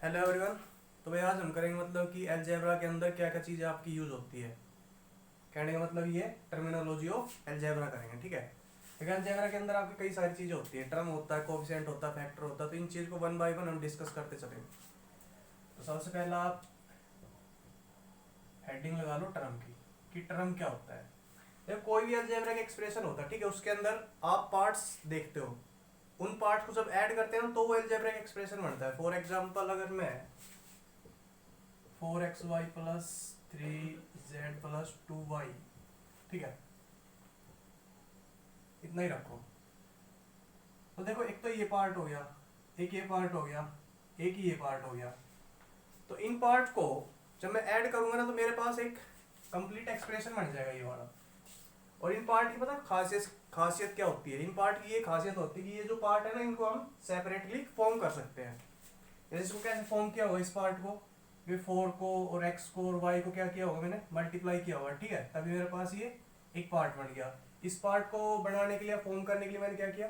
Hello everyone. तो भाई आज हम करेंगे मतलब कि अलजेब्रा के अंदर क्या क्या चीज़ें आपकी यूज़ होती है। कहने का मतलब ये टर्मिनोलॉजी ऑफ अलजेब्रा करेंगे, ठीक है। देखिए अलजेब्रा के अंदर आपकी कई सारी चीज़ें होती है, टर्म होता है, कोफिशिएंट होता है, फैक्टर होता है। तो इन चीज़ को वन बाय वन हम डिस्कस करते चलेंगे। तो सबसे पहला आप हेडिंग लगा लो टर्म की, कि टर्म क्या होता है। देखो कोई भी अलजेब्रा का एक्सप्रेशन होता है, ठीक है, उसके अंदर आप पार्ट्स देखते हो। उन पार्ट्स को जब ऐड करते हैं तो वो अलजेब्रा का एक्सप्रेशन बनता है। फॉर एग्जाम्पल अगर मैं 4xy प्लस 3z+2y, ठीक है, इतना ही रखो। तो देखो एक तो ये पार्ट हो गया, एक ये पार्ट हो गया, एक ही ये पार्ट हो गया। तो इन पार्ट को जब मैं ऐड करूंगा ना तो मेरे पास एक कंप्लीट एक्सप्रेशन बन जाएगा ये वाला। और इन पार्ट की पता खासियत खासियत क्या होती है, इन पार्ट की ये खासियत होती है कि ये जो पार्ट है ना इनको हम सेपरेटली फॉर्म कर सकते हैं। जैसे इसको कैसे फॉर्म किया होगा, इस पार्ट को ये 4 को और x को और y को क्या किया होगा, मैंने मल्टीप्लाई किया होगा, ठीक है, तभी मेरे पास ये एक पार्ट बन गया। इस पार्ट को बनाने के लिए, फॉर्म करने के लिए मैंने क्या किया,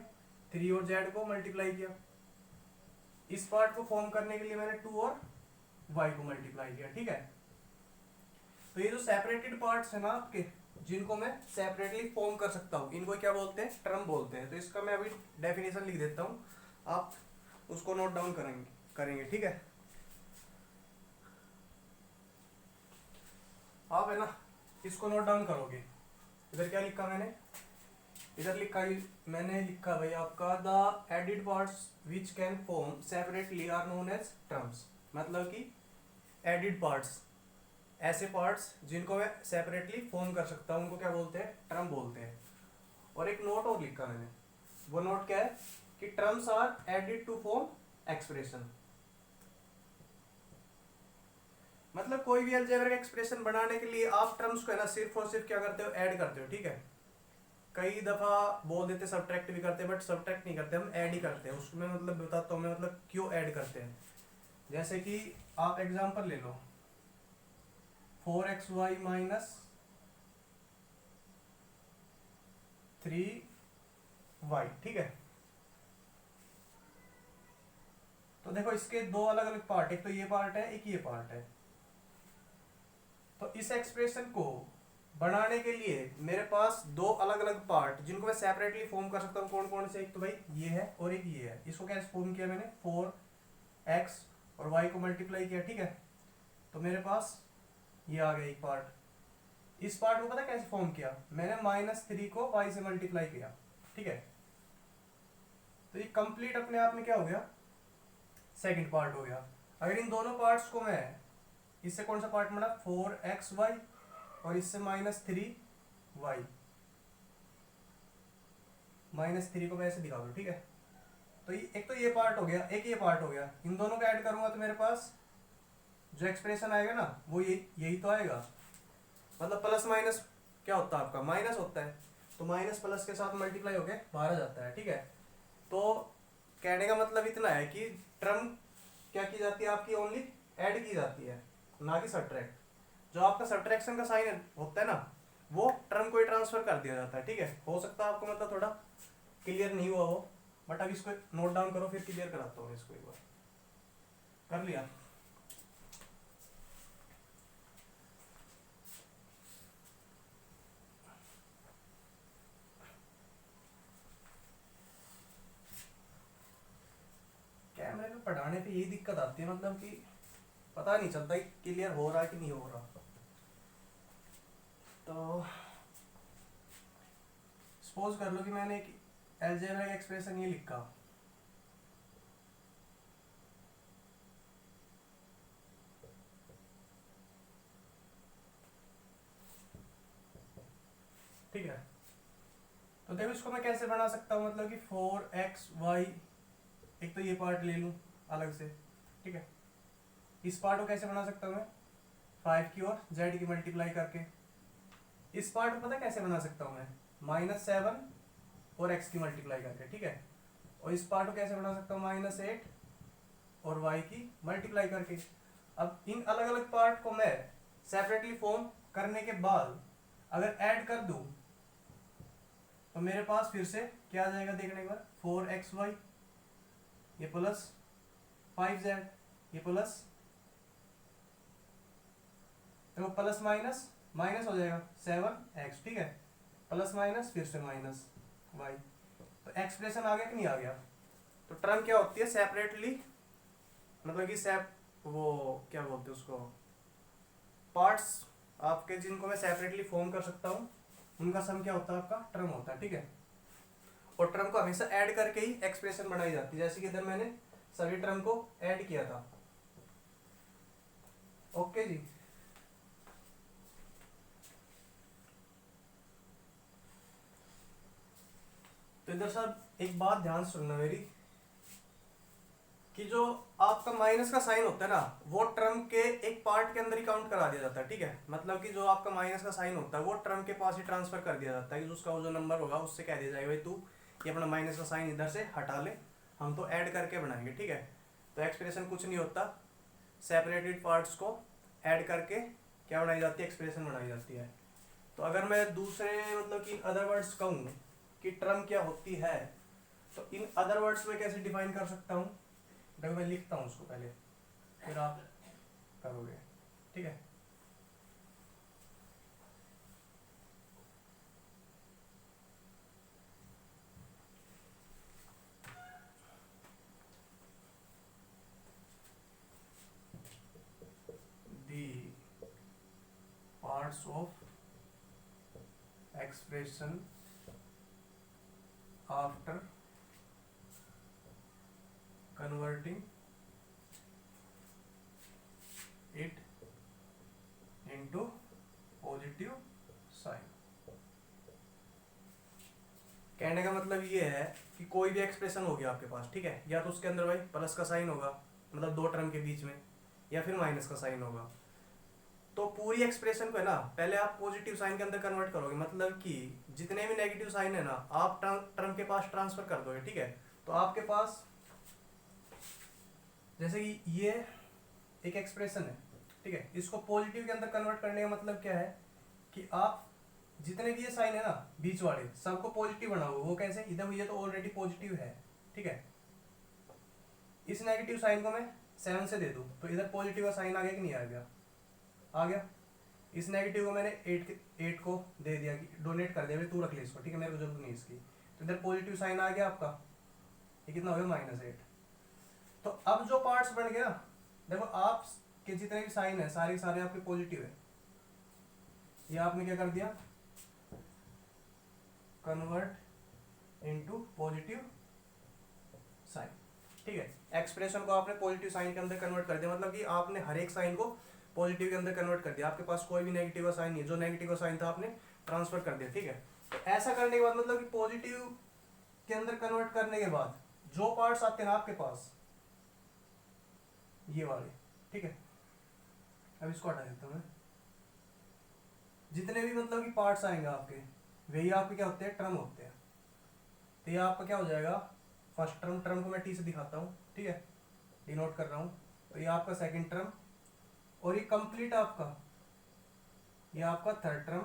3 और z को मल्टीप्लाई किया। इस पार्ट को फॉर्म करने के लिए मैंने 2 और y को मल्टीप्लाई किया, ठीक है। तो ये जो सेपरेटेड पार्ट्स है ना आपके, जिनको मैं सेपरेटली फॉर्म कर सकता हूँ, इनको क्या बोलते हैं, टर्म बोलते हैं। तो इसका मैं अभी डेफिनेशन लिख देता हूँ, आप उसको नोट डाउन करेंगे, ठीक है। आप है ना इसको नोट डाउन करोगे। इधर क्या लिखा मैंने, इधर मैंने लिखा भाई आपका the added parts which can form separately are known as terms. मतलब कि एडिड पार्ट्स, ऐसे पार्ट्स जिनको मैं सेपरेटली फॉर्म कर सकता हूँ, उनको क्या बोलते हैं, टर्म बोलते हैं। और एक नोट और लिखा मैंने, वो नोट क्या है कि terms are added to form expression. मतलब कोई भी अलजेब्रिक एक्सप्रेशन बनाने के लिए आप टर्म्स को है ना सिर्फ और सिर्फ क्या करते हो, ऐड करते हो, ठीक है। कई दफा बोल देते सब्ट्रैक्ट भी करते हैं, बट सब्ट्रैक्ट नहीं करते, हम ऐड ही करते हैं। उसमें मतलब बताता हूँ मैं, मतलब क्यों ऐड करते हैं। जैसे कि आप एग्जांपल ले लो, 4xy माइनस 3y, ठीक है। तो देखो इसके दो अलग अलग पार्ट, एक तो ये पार्ट है, एक ये पार्ट है। तो इस एक्सप्रेशन को बनाने के लिए मेरे पास दो अलग अलग पार्ट जिनको मैं सेपरेटली फॉर्म कर सकता हूँ। कौन कौन से, एक तो भाई ये है और एक ये है। इसको कैसे फॉर्म किया मैंने, 4x और y को मल्टीप्लाई किया, ठीक है। तो मेरे पास ये आ गया एक पार्ट। इस पार्ट को पता कैसे फॉर्म किया, मैंने -3 को y से मल्टीप्लाई किया, ठीक है। तो ये कंप्लीट अपने आप में क्या हो गया, सेकंड पार्ट हो गया। अगर इन दोनों पार्ट्स को मैं, इससे कौन सा पार्ट बना, 4xy, और इससे -3y, -3 को मैं ऐसे दिखा दो, ठीक है। तो ये एक तो ये पार्ट हो गया, एक ये पार्ट हो गया। इन दोनों को ऐड करूंगा तो मेरे पास जो एक्सप्रेशन आएगा ना वो यही तो आएगा। मतलब प्लस माइनस क्या होता है आपका, माइनस होता है। तो माइनस प्लस के साथ मल्टीप्लाई होके बाहर आ जाता है, ठीक है। तो कहने का मतलब इतना है कि टर्म क्या की जाती है आपकी, ओनली ऐड की जाती है, ना कि सब्ट्रैक्ट। जो आपका सब्ट्रैक्शन का साइन होता है ना, वो टर्म को ही ट्रांसफर कर दिया जाता है, ठीक है। हो सकता है आपको मतलब थोड़ा क्लियर नहीं हुआ हो, बट अब इसको नोट डाउन करो, फिर क्लियर कराता हूँ इसको एक बार। कर लिया। कैमरे पे पढ़ाने पे यही दिक्कत आती है, मतलब कि पता नहीं चलता कि क्लियर हो रहा है कि नहीं हो रहा। तो सपोज कर लो कि मैंने एक अलजेब्रा का एक्सप्रेशन ये लिखा, ठीक है। तो देखो इसको मैं कैसे बना सकता हूँ, मतलब कि 4xy, एक तो ये पार्ट ले लूँ अलग से, ठीक है। इस पार्ट को कैसे बना सकता हूँ मैं, 5 की और z की मल्टीप्लाई करके। इस पार्ट को पता कैसे बना सकता हूँ मैं, -7 और x की मल्टीप्लाई करके, ठीक है। और इस पार्ट को कैसे बना सकता हूँ, -8 और y की मल्टीप्लाई करके। अब इन अलग अलग पार्ट को मैं सेपरेटली फॉर्म करने के बाद अगर ऐड कर दूं तो मेरे पास फिर से क्या आ जाएगा, देखने के बाद 4xy ये प्लस 5z। ये प्लस, देखो प्लस माइनस माइनस हो जाएगा 7x, ठीक है, प्लस माइनस फिर से माइनस y, तो एक्सप्रेशन आ गया कि नहीं आ गया। तो टर्म क्या होती है, सेपरेटली, मतलब कि वो क्या बोलते हैं उसको, पार्ट्स आपके जिनको मैं सेपरेटली फॉर्म कर सकता हूँ उनका सम क्या होता है, आपका टर्म होता है, ठीक है। और टर्म को हमेशा ऐड करके ही एक्सप्रेशन बनाई जाती है, जैसे कि इधर मैंने सभी टर्म को ऐड किया था। ओके जी, तो इधर सब एक बात ध्यान सुनना मेरी, कि जो आपका माइनस का साइन होता है ना, वो टर्म के एक पार्ट के अंदर ही काउंट करा दिया जाता है, ठीक है। मतलब कि जो आपका माइनस का साइन होता है वो टर्म के पास ही ट्रांसफर कर दिया जाता है, कि उसका वो जो नंबर होगा उससे कह दिया जाएगा भाई तू ये अपना माइनस का साइन इधर से हटा ले, हम तो ऐड करके बनाएंगे, ठीक है। तो एक्सप्रेशन कुछ नहीं होता, सेपरेटेड पार्ट्स को ऐड करके क्या बनाई जाती है, एक्सप्रेशन बनाई जाती है। तो अगर मैं दूसरे मतलब कि अदर वर्ड्स कहूँ कि टर्म क्या होती है, तो इन अदर वर्ड्स में कैसे डिफाइन कर सकता हूँ, देखो मैं लिखता हूँ उसको पहले, फिर आप करोगे, ठीक है। The parts of expression after converting it into positive sign। कहने का मतलब ये है कि कोई भी एक्सप्रेशन हो गया आपके पास, ठीक है, या तो उसके अंदर भाई प्लस का साइन होगा, मतलब दो टर्म के बीच में, या फिर माइनस का साइन होगा। तो पूरी एक्सप्रेशन को है ना पहले आप पॉजिटिव साइन के अंदर कन्वर्ट करोगे, मतलब कि जितने भी नेगेटिव साइन है ना आप टर्म के पास ट्रांसफर कर दोगे, ठीक है। तो आपके पास जैसे कि ये एक एक्सप्रेशन है, ठीक है, इसको पॉजिटिव के अंदर कन्वर्ट करने का मतलब क्या है कि आप जितने भी ये साइन है ना बीच वाले सबको पॉजिटिव बनाओगे। वो कैसे, इधर ये तो ऑलरेडी पॉजिटिव है, ठीक है, इस नेगेटिव साइन को मैं 7 से दे दूं तो इधर पॉजिटिव का साइन आ गया कि नहीं आ गया, आ गया। इस नेगेटिव को मैंने 8 को दे दिया कि डोनेट कर दिया, तू रख ले इसको, ठीक है, मेरे को जरूरत नहीं इसकी, तो इधर पॉजिटिव साइन आ गया आपका, ये कितना हो गया -8। तो अब जो पार्ट्स बन गया, देखो आप के जितने भी साइन है सारे सारे आपके पॉजिटिव है, ये आपने क्या कर दिया, कन्वर्ट इनटू पॉजिटिव साइन, ठीक है। एक्सप्रेशन को आपने पॉजिटिव साइन के अंदर कन्वर्ट कर दिया, मतलब कि आपने हर एक साइन को पॉजिटिव के अंदर कन्वर्ट कर दिया, आपके पास कोई भी नेगेटिव का साइन नहीं है, जो नेगेटिव का साइन था आपने ट्रांसफर कर दिया, ठीक है। तो ऐसा करने के बाद मतलब कि पॉजिटिव के अंदर कन्वर्ट करने के बाद जो पार्ट्स आते हैं आपके पास ये वाले, ठीक है, अब इसको हटा देता हूं मैं। जितने भी मतलब कि पार्ट्स आएंगे आपके वही आपके क्या होते हैं, टर्म होते हैं। तो ये आपका क्या हो जाएगा, फर्स्ट टर्म, टर्म को मैं टी से दिखाता हूँ, ठीक है, डिनोट कर रहा हूँ। तो ये आपका सेकंड टर्म, और ये कंप्लीट आपका, ये आपका थर्ड टर्म,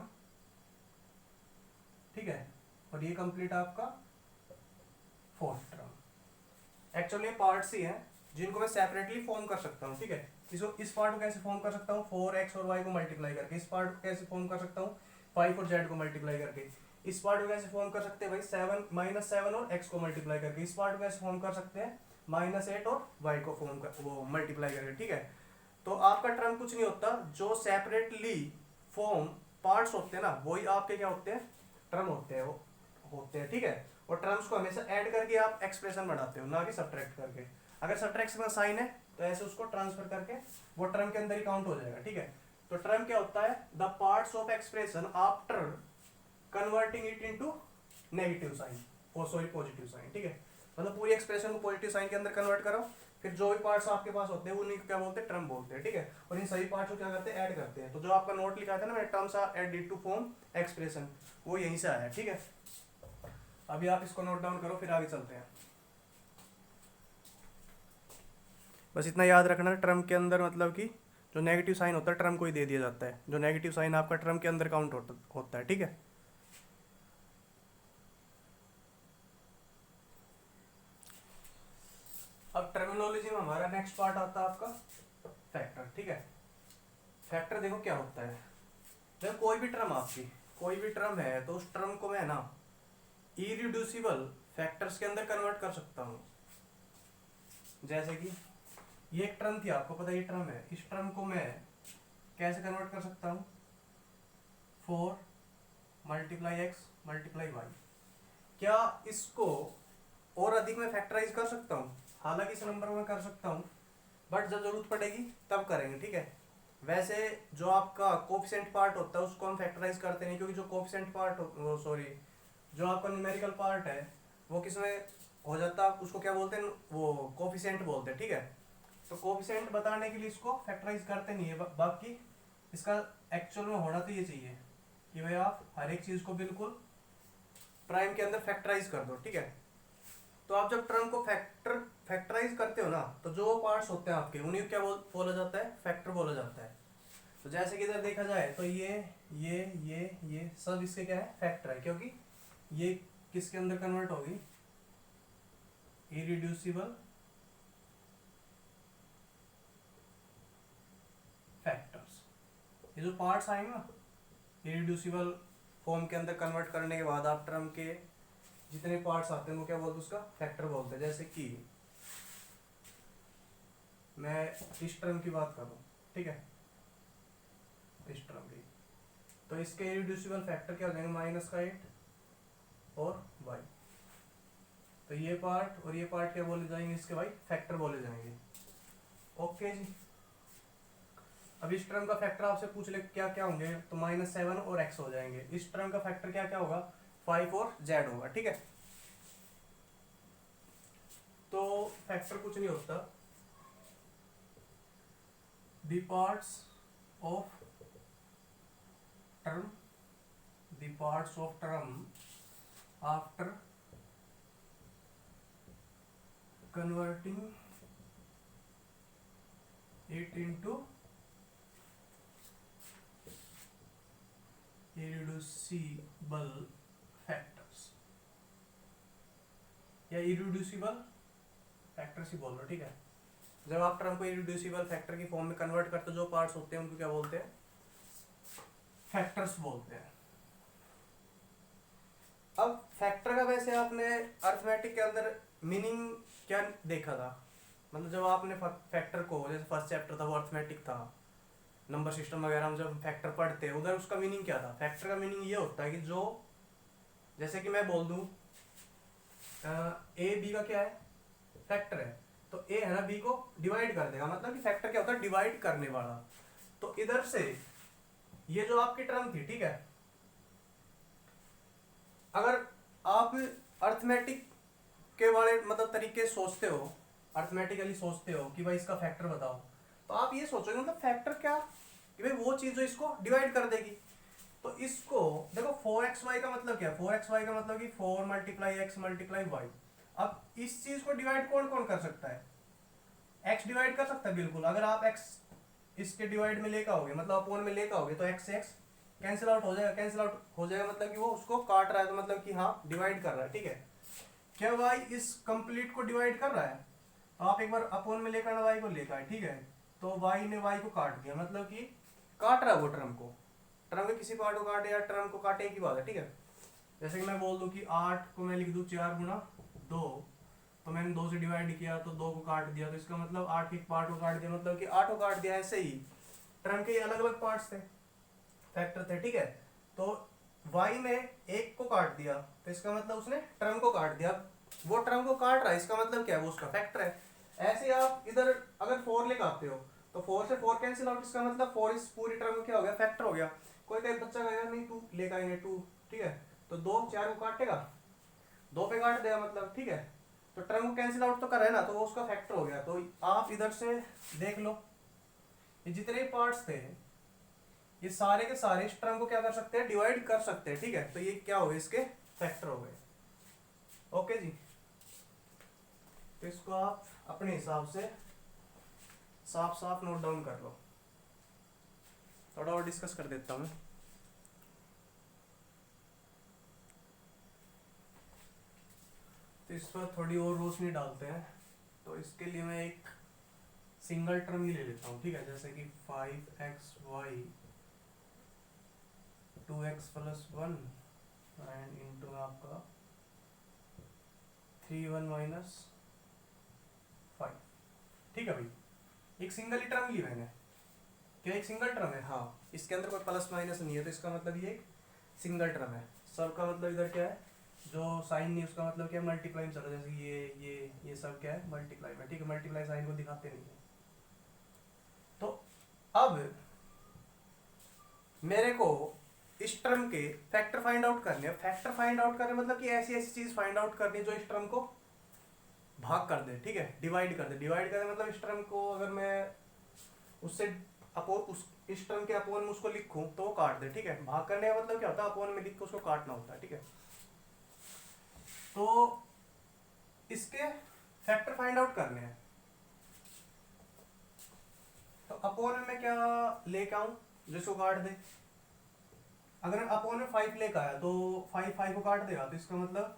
ठीक है, और ये कंप्लीट आपका फोर्थ टर्म। एक्चुअली पार्ट्स ही हैं जिनको मैं सेपरेटली फॉर्म कर सकता हूँ, ठीक है। इसको इस पार्ट को कैसे फॉर्म कर सकता हूँ, 4x और y को मल्टीप्लाई करके। इस पार्ट को कैसे फॉर्म कर सकता हूँ, 5 और z को मल्टीप्लाई करके। इस पार्ट को कैसे फॉर्म कर सकते हैं भाई, 7 और x को मल्टीप्लाई करके। इस पार्ट को कैसे फॉर्म कर सकते हैं, -8 और y को फॉर्म कर वो मल्टीप्लाई करके, ठीक है। तो आपका टर्म कुछ नहीं होता, जो सेपरेटली फॉर्म पार्ट्स होते हैं ना वही आपके क्या होते हैं, टर्म होते हैं, वो होते हैं, ठीक है। और टर्म्स को हमेशा ऐड करके आप एक्सप्रेशन बढ़ाते हो, ना कि सब्ट्रैक्ट करके। अगर सब्ट्रैक्शन का साइन है तो ऐसे उसको ट्रांसफर करके वो टर्म के अंदर ही काउंट हो जाएगा, ठीक है। तो टर्म क्या होता है, the parts of expression after converting it into negative sign और सॉरी पॉजिटिव साइन, ठीक है। मतलब पूरी एक्सप्रेशन को पॉजिटिव साइन के अंदर कन्वर्ट करो, फिर जो भी पार्ट्स आपके पास होते हैं उन्हीं को क्या बोलते हैं, टर्म बोलते हैं, ठीक है। और इन सभी पार्ट्स को क्या करते हैं, ऐड करते हैं। तो जो आपका नोट लिखा था ना मैंने, terms are added to form expression, वो यहीं से आया है, ठीक है। अभी आप इसको नोट डाउन करो, फिर आगे चलते हैं। बस इतना याद रखना, टर्म के अंदर मतलब कि जो नेगेटिव साइन होता है टर्म को ही दे दिया जाता है, जो नेगेटिव साइन आपका टर्म के अंदर काउंट होता है, ठीक है। अब टर्मिनल टर्मिनोलॉजी में हमारा नेक्स्ट पार्ट आता है आपका फैक्टर, ठीक है। फैक्टर देखो क्या होता है, देखो कोई भी टर्म आपकी, कोई भी टर्म है तो उस टर्म को मैं ना इरिड्यूसिबल फैक्टर्स के अंदर कन्वर्ट कर सकता हूँ। जैसे कि ये एक टर्म थी, आपको पता है ये टर्म है, इस टर्म को मैं कैसे कन्वर्ट कर सकता हूँ, 4 × x × y। क्या इसको और अधिक में फैक्टराइज कर सकता हूँ? हालांकि इस नंबर में कर सकता हूँ, बट जब जरूरत पड़ेगी तब करेंगे, ठीक है। वैसे जो आपका कोफिशिएंट पार्ट होता है उसको हम फैक्टराइज करते नहीं, क्योंकि जो कोफिशिएंट पार्ट सॉरी जो आपका न्यूमेरिकल पार्ट है वो किसमें हो जाता है, उसको क्या बोलते हैं, वो कोफिशिएंट बोलते हैं, ठीक है। तो कोफिशिएंट बताने के लिए इसको फैक्टराइज करते नहीं है। बाकी इसका एक्चुअल में होना तो ये चाहिए कि भाई आप हर एक चीज को बिल्कुल प्राइम के अंदर फैक्टराइज कर दो, ठीक है। तो आप जब टर्म को फैक्टराइज करते हो ना, तो जो पार्ट्स होते हैं आपके उन्हीं को क्या बोला जाता है, फैक्टर बोला जाता है। तो जैसे कि इधर देखा जाए तो ये सब इसके क्या है, फैक्टर है, क्योंकि ये किसके अंदर कन्वर्ट होगी, इरिड्यूसिबल फैक्टर्स। ये जो पार्ट्स आएंगे ना इरिड्यूसिबल फॉर्म के अंदर कन्वर्ट करने के बाद आप टर्म के जितने पार्ट्स आते हैं वो क्या बोलते हैं, उसका फैक्टर बोलते हैं। जैसे कि मैं इस टर्म की बात करूं, ठीक है, इस टर्म की, तो इसके इरिड्यूसिबल फैक्टर क्या हो जाएंगे, -8 और y। तो ये पार्ट और ये पार्ट क्या बोले जाएंगे, इसके भाई फैक्टर बोले जाएंगे। ओके जी। अब इस टर्म का फैक्टर आपसे पूछ ले क्या क्या होंगे, तो -7 और x हो जाएंगे। इस टर्म का फैक्टर क्या क्या होगा, 5 और z होगा, ठीक है। तो फैक्टर कुछ नहीं होता, the parts of term after converting it into irreducible factors, या इरिड्यूसिबल फैक्टर्स ही बोल लो, ठीक है। जब आप टर्म को इरिड्यूसिबल फैक्टर की फॉर्म में कन्वर्ट करते हो, जो पार्ट्स होते हैं उनको क्या बोलते हैं, फैक्टर्स बोलते हैं। अब फैक्टर का वैसे आपने अर्थमेटिक के अंदर मीनिंग क्या देखा था, मतलब जब आपने फैक्टर को, जैसे फर्स्ट चैप्टर था वो अर्थमेटिक था, नंबर सिस्टम वगैरह हम जब फैक्टर पढ़ते हैं उधर उसका मीनिंग क्या था। फैक्टर का मीनिंग ये होता है कि जो, जैसे कि मैं बोल दूं ए बी का क्या है, फैक्टर है, तो ए है ना बी को डिवाइड कर देगा, मतलब कि फैक्टर क्या होता है, डिवाइड करने वाला। तो इधर से ये जो आपकी टर्म थी, ठीक है, अगर आप अर्थमेटिक के वाले मतलब तरीके सोचते हो, अर्थमेटिकली सोचते हो कि भाई इसका फैक्टर बताओ, तो आप ये सोचोगे मतलब फैक्टर क्या, कि भाई वो चीज जो इसको डिवाइड कर देगी। तो इसको देखो 4xy का मतलब क्या है, 4xy का मतलब कि 4 × x × y। अब इस चीज को डिवाइड कौन कौन कर सकता है, x डिवाइड कर सकता है बिल्कुल। अगर आप x इसके डिवाइड में लेकर आओगे, मतलब अपोन में लेकर आओगे, तो x से x कैंसिल आउट हो जाएगा, कैंसिल आउट हो जाएगा, मतलब कि वो उसको काट रहा है, तो मतलब कि हाँ डिवाइड कर रहा है, ठीक है। क्या y इस कंप्लीट को डिवाइड कर रहा है, तो आप एक बार अपोन में लेकर y को लेकर आए, ठीक है, तो y ने y को काट दिया, मतलब कि काट रहा है वो टर्म को, टर्म के किसी पार्ट को काटे या टर्म को काटे की बात है, ठीक है। जैसे कि मैं बोल दूं कि 8 को मैं लिख दूं 4 × 2, तो मैंने 2 से डिवाइड किया तो 2 को काट दिया, तो इसका मतलब 8 के पार्ट को काट दिया, मतलब कि 8 को काट दिया। ऐसे ही टर्म के अलग अलग पार्ट्स थे, फैक्टर थे, ठीक है। तो y ने 1 को काट दिया, तो इसका मतलब उसने टर्म को काट दिया, वो टर्म को काट रहा है, इसका मतलब क्या है, वो उसका फैक्टर है। ऐसे आप इधर अगर 4 लेकर आते हो तो 4 से 4 कैंसिल आउट, इसका मतलब 4 इस पूरी टर्म क्या हो गया, फैक्टर हो गया। कोई कहीं बच्चा कहेगा नहीं 2 लेकर आएंगे 2, ठीक है, तो 2 4 को काटेगा, 2 पे काट देगा, मतलब ठीक है, तो टर्म को कैंसिल आउट तो कर रहा है ना, तो वो उसका फैक्टर हो गया। तो आप इधर से देख लो, ये जितने पार्ट्स थे ये सारे के सारे इस टर्म को क्या कर सकते हैं, डिवाइड कर सकते हैं, ठीक है। तो ये क्या हो गए, इसके फैक्टर हो गए। ओके जी, तो इसको आप अपने हिसाब से साफ साफ नोट डाउन कर लो। थोड़ा और डिस्कस कर देता हूँ। तो इस पर थोड़ी और रोशनी डालते हैं तो इसके लिए मैं एक सिंगल टर्म ही ले लेता हूँ, ठीक है, जैसे कि 5xy 2x+1 एंड इंटू आपका 3 1 -5, ठीक है भाई। एक सिंगल ही टर्म ली मैंने, क्या एक सिंगल टर्म है, हाँ, इसके अंदर कोई प्लस माइनस नहीं है, तो इसका मतलब ये एक सिंगल टर्म है। सब का मतलब इधर क्या है, जो साइन नहीं उसका मतलब क्या है, मल्टीप्लाई में चलो, जैसे ये सब क्या है, मल्टीप्लाई में, ठीक है, मल्टीप्लाई साइन को दिखाते नहीं है। तो अब मेरे को इस टर्म के फैक्टर फाइंड आउट करने हैं। फैक्टर फाइंड आउट करने मतलब कि ऐसी ऐसी चीज फाइंड आउट करनी जो इस टर्म को भाग कर दे, ठीक है, डिवाइड कर दे। डिवाइड कर दे मतलब इस टर्म को अगर मैं उससे अपोन उस इस टर्म के अपोन में उसको लिखूं तो वो काट दे, ठीक है। भाग करने का मतलब क्या होता है, अपोन में लिख के उसको काटना होता है, ठीक है। तो इसके फैक्टर फाइंड आउट करने हैं, तो अपोन में क्या लेके आऊं जिसको काट दे। अगर अपोन में 5 लेकर आया तो 5 को काट देगा, तो इसका मतलब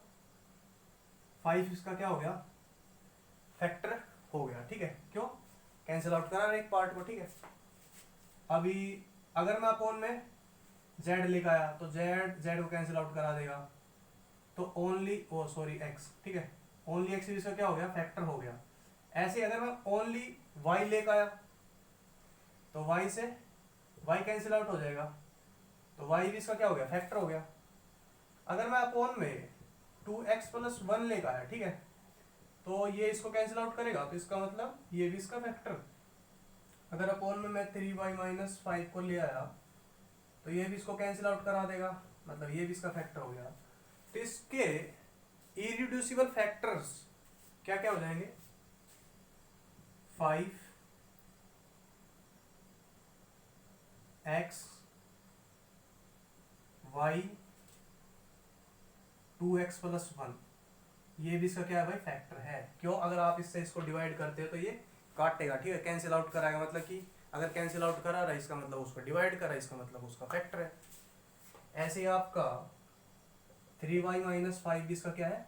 5 इसका क्या हो गया, फैक्टर हो गया, ठीक है। क्यों, कैंसिल आउट करा एक पार्ट को, ठीक है। अभी अगर मैं अपोन में z लेकर आया तो z को कैंसिल आउट करा देगा, तो ओनली x, ठीक है, ओनली x इसका क्या हो गया, फैक्टर हो गया। ऐसे अगर मैं ओनली y लेकर आया तो y से y कैंसिल आउट हो जाएगा, तो y भी इसका क्या हो गया, फैक्टर हो गया। अगर मैं अपोन में 2x+1 लेकर आया, ठीक है, तो ये इसको कैंसिल आउट करेगा, तो इसका मतलब ये भी इसका फैक्टर। अगर अपोन में मैं 3y-5 को ले आया तो ये भी इसको कैंसिल आउट करा देगा, मतलब ये भी इसका फैक्टर हो गया। तो इसके इरिड्यूसिबल फैक्टर्स क्या क्या हो जाएंगे, 5x, y, 2x+1, ये भी इसका क्या है भाई, फैक्टर है। क्यों, अगर आप इससे इसको डिवाइड करते हो तो ये काटेगा, ठीक है, कैंसिल आउट कराएगा, मतलब कि अगर कैंसिल आउट करा रहा है इसका मतलब उसको डिवाइड करा, इसका मतलब उसका फैक्टर है। ऐसे ही आपका 3y-5 भी इसका क्या है,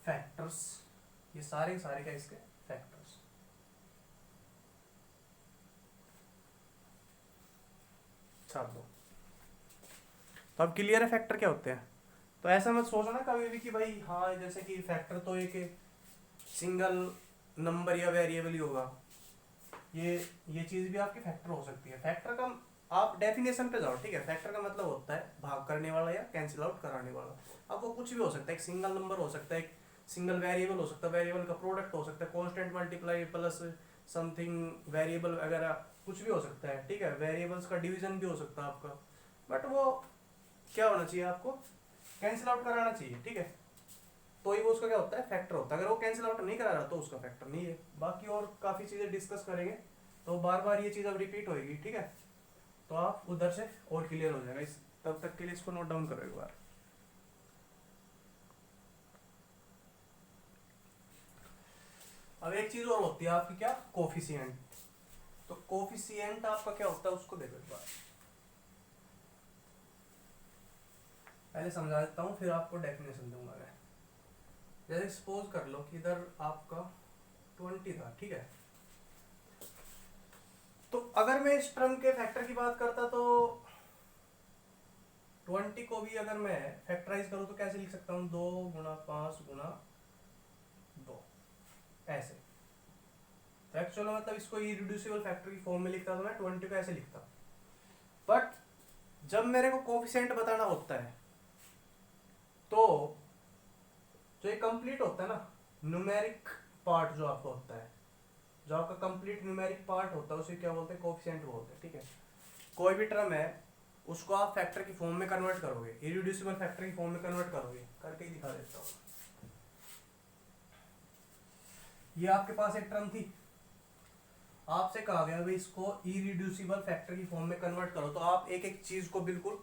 फैक्टर्स। ये सारे सारे क्या इसके फैक्टर्स। छाप दो। तो अब क्लियर है फैक्टर क्या होते हैं। तो ऐसा मत सोचो ना कभी भी कि भाई हाँ जैसे कि फैक्टर तो एक सिंगल नंबर या वेरिएबल ही होगा, ये चीज भी आपकी फैक्टर हो सकती है। फैक्टर का आप डेफिनेशन पे जाओ, ठीक है। फैक्टर का मतलब होता है भाग करने वाला या कैंसिल आउट कराने वाला। अब वो कुछ भी हो सकता है, एक सिंगल नंबर हो सकता है, एक सिंगल वेरिएबल हो सकता है, वेरिएबल का प्रोडक्ट हो सकता है, constant multiply plus something variable वगैरह कुछ भी हो सकता है, ठीक है। वेरिएबल्स का डिवीजन भी हो सकता है आपका, बट वो क्या होना चाहिए, आपको कैंसिल आउट कराना चाहिए, ठीक है। तो ही वो उसका क्या होता है, फैक्टर होता है। अगर वो कैंसिल आउट नहीं करा रहा तो उसका फैक्टर नहीं है। बाकी और काफ़ी चीज़ें डिस्कस करेंगे, तो बार बार ये चीज़ अब रिपीट होएगी, ठीक है। तो आप उधर से और क्लियर हो जाएगा। इस तब तक के लिए इसको नोट डाउन करो एक बार। अब एक चीज़ और होती है आपकी, क्या, कोफिशिएंट। तो कोफिशिएंट आपका क्या होता है उसको देखो एक बार, पहले समझा देता हूँ फिर आपको डेफिनेशन दूंगा मैं। जैसे सपोज कर लो कि इधर आपका 20 था, ठीक है। तो अगर मैं इस टर्म के फैक्टर की बात करता तो 20 को भी अगर मैं फैक्टराइज करूँ तो कैसे लिख सकता हूँ, 2 × 5 × 2 ऐसे। तो एक्चुअली मतलब इसको इरिड्यूसिबल फैक्टर की फॉर्म में लिखता तो मैं 20 को ऐसे लिखता। बट जब मेरे को कोफिशिएंट बताना होता है तो जो ये कंप्लीट होता है ना, न्यूमेरिक पार्ट जो आपका होता है, जो आपका कंप्लीट न्यूमेरिक पार्ट होता है उसे क्या बोलते हैं, कोफिशिएंट बोलते हैं, ठीक है। कोई भी टर्म है उसको आप फैक्टर की फॉर्म में कन्वर्ट करोगे, इरिड्यूसिबल फैक्टर की फॉर्म में कन्वर्ट करोगे, करके ही दिखा देता हूँ। ये आपके पास एक टर्म थी, आपसे कहा गया भाई इसको इरिड्यूसिबल फैक्टर की फॉर्म में कन्वर्ट करो, तो आप एक एक चीज को बिल्कुल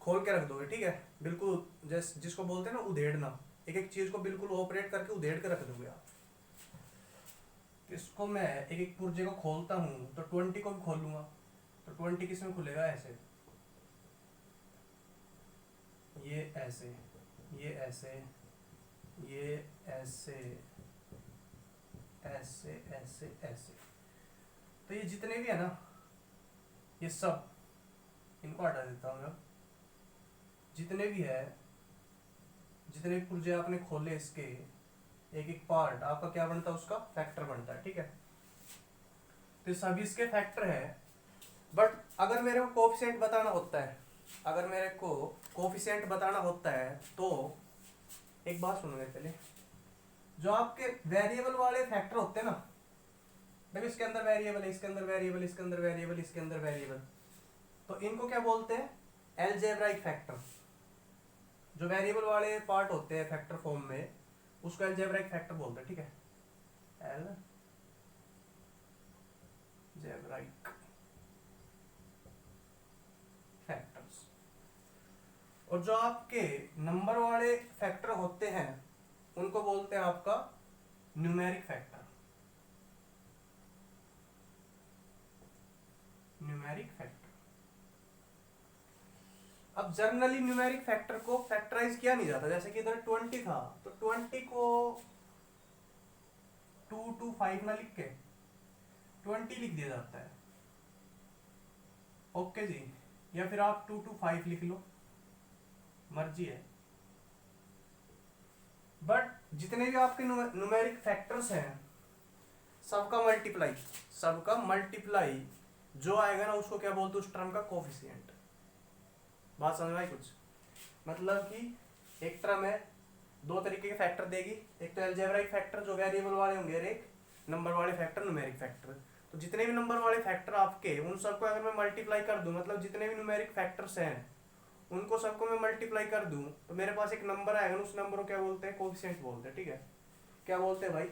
खोल के रख दोगे, ठीक है। बिल्कुल जिसको बोलते हैं ना उधेड़ना, एक एक चीज को बिल्कुल ऑपरेट करके उधेड़ के रख दोगे आप। इसको मैं एक एक पुर्जे को खोलता हूँ तो 20 को भी खोल लूंगा, तो 20 किस में खुलेगा, ऐसे, ये ऐसे, ये ऐसे, ये ऐसे, ऐसे ऐसे ऐसे। तो ये जितने भी है ना, ये सब इनको हटा देता हूँ मैं। जितने भी है, जितने भी पुर्जे आपने खोले इसके, एक एक पार्ट आपका क्या बनता है, उसका फैक्टर बनता है, ठीक है। तो सभी इसके फैक्टर है। बट अगर मेरे को कोफिशिएंट बताना होता है, अगर मेरे को कोफिशिएंट बताना होता है तो एक बात सुनो मेरे पहले, जो आपके वेरिएबल वाले फैक्टर होते हैं ना, देखो इसके अंदर वेरिएबल है, इसके अंदर वेरिएबल, इसके अंदर वेरिएबल, इसके अंदर वेरिएबल, तो इनको क्या बोलते हैं, अलजेब्राइक फैक्टर। जो वेरिएबल वाले पार्ट होते हैं फैक्टर फॉर्म में, उसको अलजेब्राइक फैक्टर बोलते हैं, ठीक है। Algebraic factors. और जो आपके नंबर वाले फैक्टर होते हैं उनको बोलते हैं आपका न्यूमेरिक फैक्टर। Numeric factor. अब जनरली न्यूमेरिक फैक्टर को फैक्टराइज किया नहीं जाता, जैसे कि इधर 20 था तो 20 को 2 to 5 ना लिख के 20 लिख दिया जाता है, ओके जी। या फिर आप 2 to 5 लिख लो, मर्जी है। बट जितने भी आपके न्यूमेरिक फैक्टर्स हैं, सबका मल्टीप्लाई जो आएगा ना, उसको क्या बोलते हैं, उस टर्म का कोफिशिएंट। बात समझ में आई कुछ? मतलब कि एक टर्म है, दो तरीके के फैक्टर देगी, एक तो अलजेब्राइक फैक्टर जो वेरिएबल वाले होंगे, और एक नंबर वाले फैक्टर न्यूमेरिक फैक्टर। तो जितने भी नंबर वाले फैक्टर आपके, उन सबको अगर मैं मल्टीप्लाई कर दूं, मतलब जितने भी न्यूमेरिक फैक्टर्स हैं उनको सबको मैं मल्टीप्लाई कर दूं, तो मेरे पास एक नंबर आएगा, उस नंबर को क्या बोलते हैं, कोफिशिएंट बोलते हैं, ठीक है। क्या बोलते हैं भाई,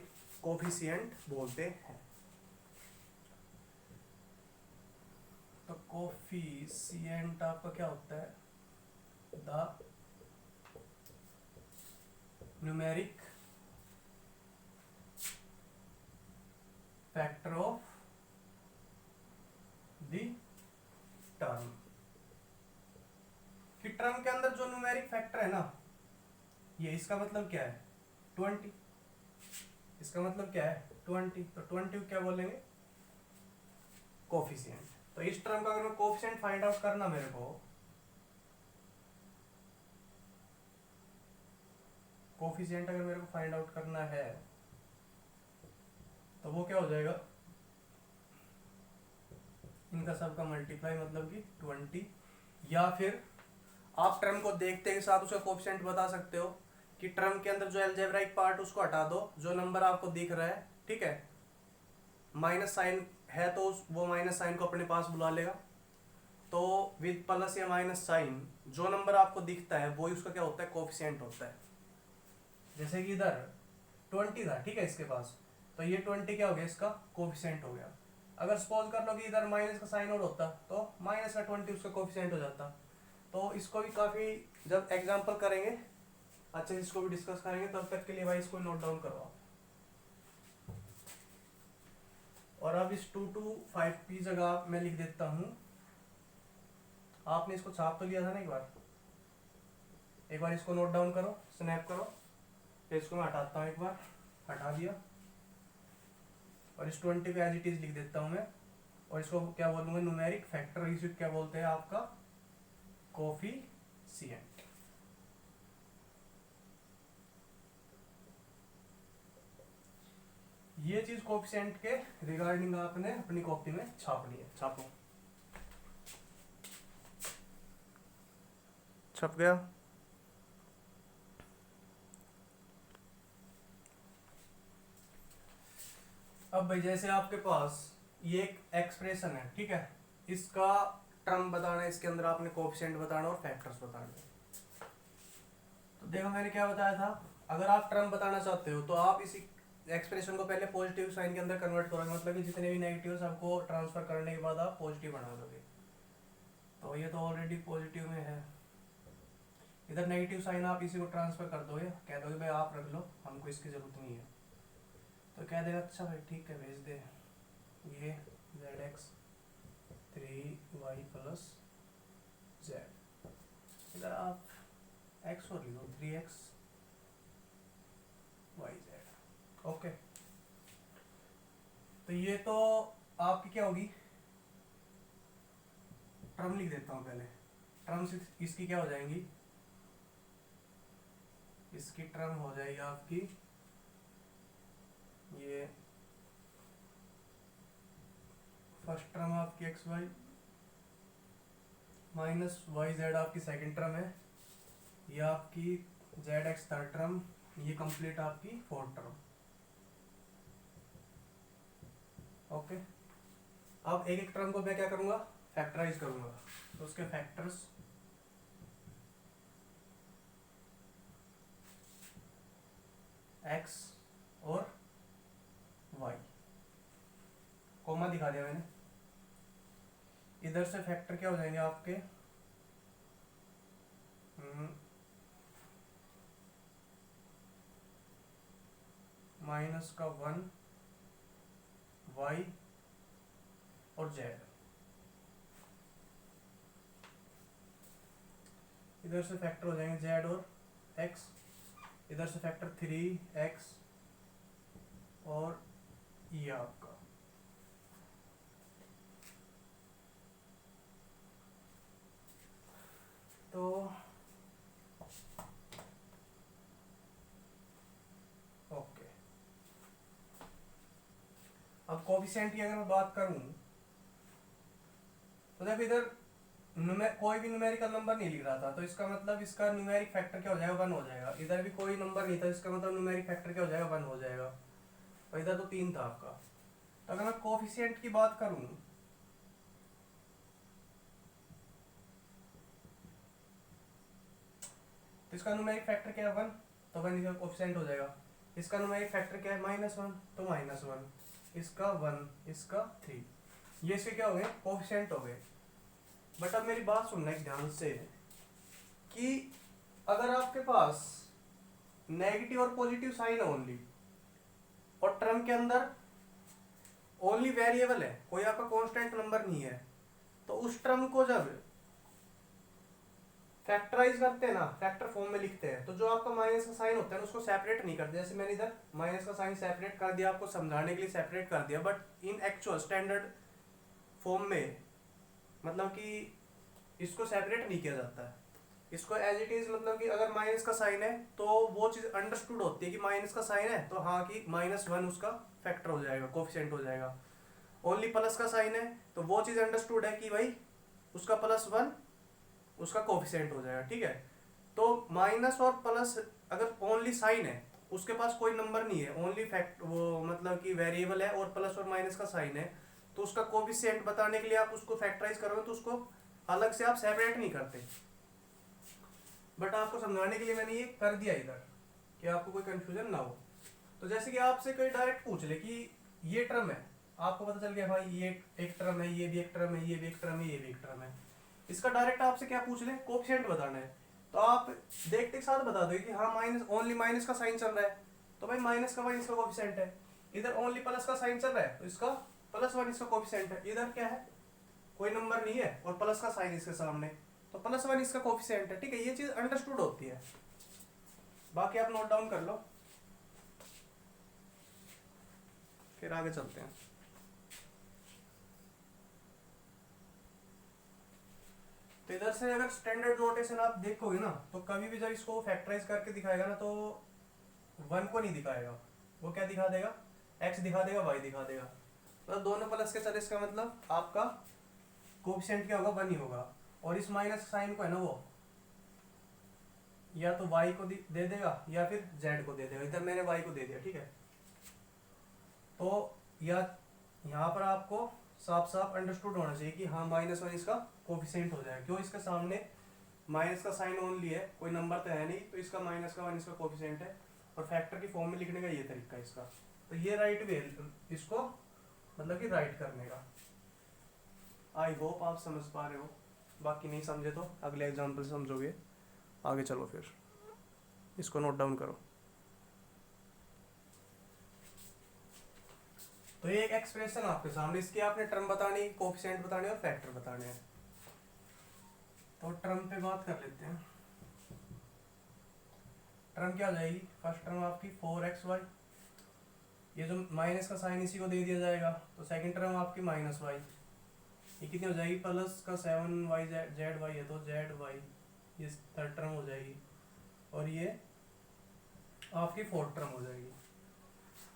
कोफिशिएंट बोलते हैं। तो कोफिशिएंट आपका क्या होता है, the numeric factor of the term. कि टर्म के अंदर जो न्यूमेरिक फैक्टर है ना, ये इसका मतलब क्या है, 20। इसका मतलब क्या है, 20। तो 20 क्या बोलेंगे, कोफिशिएंट। तो इस टर्म का अगर मैं कोफिशिएंट फाइंड आउट करना मेरे को, कोफिशिएंट अगर मेरे को फाइंड आउट करना है तो वो क्या हो जाएगा, इनका सबका मल्टीप्लाई, मतलब कि 20। या फिर आप टर्म को देखते के साथ उसका कोफिशिएंट बता सकते हो कि टर्म के अंदर जो अलजेब्राइक पार्ट उसको हटा दो, जो नंबर आपको दिख रहा है, ठीक है, माइनस साइन है तो वो माइनस साइन को अपने पास बुला लेगा। तो विद प्लस या माइनस साइन जो नंबर आपको दिखता है वही उसका क्या होता है, कोफिशिएंट होता है। जैसे कि इधर 20 था, ठीक है, इसके पास, तो ये 20 क्या हो गया, इसका कोफिशिएंट हो गया। अगर सपोज कर लो कि इधर माइनस का साइन और होता तो माइनस का 20 उसका कोफिशिएंट हो जाता। तो इसको भी काफ़ी जब एग्जाम्पल करेंगे अच्छे से इसको भी डिस्कस करेंगे, तब तक के लिए भाई इसको नोट डाउन करो आप। और अब इस 2 to 5 की जगह मैं लिख देता हूँ, आपने इसको छाप तो लिया था ना एक बार इसको नोट डाउन करो, स्नैप करो। फिर इसको मैं हटाता हूँ, एक बार हटा दिया, और इस 20 पे एज इट इज लिख देता हूँ मैं। और इसको क्या बोलूँगा, न्यूमेरिक फैक्टर, इसे क्या बोलते हैं, आपका कोफिशिएंट। ये चीज कोफिशिएंट के रिगार्डिंग आपने अपनी कॉपी में छापनी है, छापो। छप गया। अब भाई जैसे आपके पास ये एक एक्सप्रेशन है, ठीक है, इसका टर्म बताना है, इसके अंदर आपने कोफिशिएंट बताना और फैक्टर्स बताने। तो देखो मैंने क्या बताया था, अगर आप टर्म बताना चाहते हो तो आप इसी एक्सप्रेशन को पहले पॉजिटिव साइन के अंदर कन्वर्ट करोगे, मतलब कि जितने भी नेगेटिव्स आपको ट्रांसफर करने के बाद आप पॉजिटिव बना दोगे। तो ये तो ऑलरेडी पॉजिटिव में है, इधर नेगेटिव साइन आप इसी को ट्रांसफर कर दोगे, कह दोगे भाई आप रख लो, हमको इसकी जरूरत नहीं है। तो कह देगा अच्छा भाई ठीक है भेज दे, ये zx 3y प्लस z, इधर आप x और लिख दो 3x y z, ओके। तो ये तो आपकी क्या होगी, टर्म लिख देता हूँ पहले। टर्म्स इसकी क्या हो जाएंगी, इसकी टर्म हो जाएगी आपकी ये फर्स्ट टर्म आपकी X Y minus Y Z आपकी सेकंड टर्म है, ये आपकी जेड एक्स थर्ड टर्म, ये कंप्लीट आपकी फोर्थ टर्म। ओके, अब एक एक टर्म को मैं क्या करूंगा, फैक्टराइज करूंगा। तो उसके फैक्टर्स एक्स और वाई, कोमा दिखा दिया मैंने। इधर से फैक्टर क्या हो जाएंगे आपके, माइनस का 1 वाई और जेड। इधर से फैक्टर हो जाएंगे जेड और एक्स, इधर से फैक्टर 3x और ये आपका। तो ओके, अब कोफिशिएंट की अगर मैं बात करूं तो देखो इधर कोई भी न्यूमेरिकल नंबर नहीं लिख रहा था, तो इसका मतलब इसका न्यूमेरिक फैक्टर क्या हो जाएगा, 1 हो जाएगा। इधर भी कोई नंबर नहीं था, इसका मतलब न्यूमेरिक फैक्टर क्या हो जाएगा, 1 हो जाएगा। और इधर तो 3 था आपका। तो अगर मैं कोफिशिएंट की बात करूं तो इसका न्यूमेरिक फैक्टर क्या है, 1, तो 1 इसका कोफिशिएंट हो जाएगा। इसका न्यूमेरिक फैक्टर क्या है, -1, तो -1, इसका 1, इसका 3, ये इसके क्या हो गए, कोफिशिएंट हो गए। बट अब मेरी बात सुनना एक ध्यान से कि अगर आपके पास नेगेटिव और पॉजिटिव साइन है ओनली, और टर्म के अंदर ओनली वेरिएबल है, कोई आपका कांस्टेंट नंबर नहीं है, तो उस टर्म को जब फैक्टराइज करते हैं ना, फैक्टर फॉर्म में लिखते हैं, तो जो आपका माइनस का साइन होता है उसको सेपरेट नहीं करते। जैसे मैंने इधर माइनस का साइन सेपरेट कर दिया, आपको समझाने के लिए सेपरेट कर दिया, but in actual standard form में मतलब कि इसको सेपरेट नहीं किया जाता है। इसको एज इट इज, मतलब कि अगर माइनस का साइन है तो वो चीज अंडरस्टूड होती है कि माइनस का साइन है तो हाँ कि -1 उसका फैक्टर हो जाएगा, कोफिशिएंट हो जाएगा। ओनली प्लस का साइन है तो वो चीज अंडरस्टूड है कि भाई उसका +1 उसका कोफिशिएंट हो जाएगा, ठीक है। तो माइनस और प्लस अगर ओनली साइन है, उसके पास कोई नंबर नहीं है, ओनली फैक्ट वो मतलब कि वेरिएबल है और प्लस और माइनस का साइन है, तो उसका कोफिशिएंट बताने के लिए आप उसको फैक्टराइज करोगे तो उसको अलग से आप सेपरेट नहीं करते। बट आपको समझाने के लिए मैंने ये कर दिया इधर कि आपको कोई कंफ्यूजन ना हो। तो जैसे कि आपसे कोई डायरेक्ट पूछ ले कि ये टर्म है, आपको पता चल गया भाई ये एक टर्म है, ये भी एक टर्म है, ये भी एक टर्म है, ये भी एक टर्म है, इसका डायरेक्ट आपसे क्या पूछ ले, कोफिशिएंट बताना है, तो आप देखते के साथ बता दोगे कि हाँ माइनस, ओनली माइनस का साइन चल रहा है तो भाई -1 इसका कोफिशिएंट है। इधर ओनली प्लस का साइन चल रहा है तो इसका +1 इसका कोफिशिएंट है। इधर क्या है, कोई नंबर नहीं है और प्लस का साइन इसके सामने, तो +1 इसका कोफिशिएंट है, ठीक है। ये चीज अंडरस्टूड होती है, बाकी आप नोट डाउन कर लो, फिर आगे चलते हैं। तो इधर से अगर स्टैंडर्ड नोटेशन आप देखोगे ना, तो कभी भी जब इसको फैक्टराइज करके दिखाएगा ना तो 1 को नहीं दिखाएगा, वो क्या दिखा देगा, x दिखा देगा, y दिखा देगा। तो दोनों प्लस के चले, इसका मतलब आपका कोफिशिएंट क्या होगा, 1 ही होगा। और इस माइनस साइन को है ना वो या तो y को दे देगा या फिर z को दे देगा। इधर मैंने y को दे दिया, ठीक है। तो या यहाँ पर आपको साफ साफ अंडरस्टूड होना चाहिए कि हाँ -1 इसका कोफिशिएंट हो जाएगा। क्यों, इसके सामने माइनस का साइन ओनली है, कोई नंबर तो है नहीं, तो इसका -1 इसका कोफिशिएंट है। और फैक्टर की फॉर्म में लिखने का ये तरीका है इसका। तो ये राइट वे इसको मतलब कि राइट करने का। आई होप आप समझ पा रहे हो, बाकी नहीं समझे तो अगले एग्जाम्पल से समझोगे। आगे चलो, फिर इसको नोट डाउन करो। तो ये एक एक्सप्रेशन आपके सामने, इसकी आपने टर्म बतानी, कोफिशिएंट बताने और फैक्टर बताने हैं। तो टर्म पे बात कर लेते हैं। टर्म क्या हो जाएगी, फर्स्ट टर्म आपकी 4xy, ये जो माइनस का साइन इसी को दे दिया जाएगा, तो सेकंड टर्म आपकी माइनस वाई, ये कितनी हो जाएगी प्लस का 7y जेड वाई है तो जेड वाई, ये थर्ड टर्म हो जाएगी, और ये आपकी फोर्थ टर्म हो जाएगी।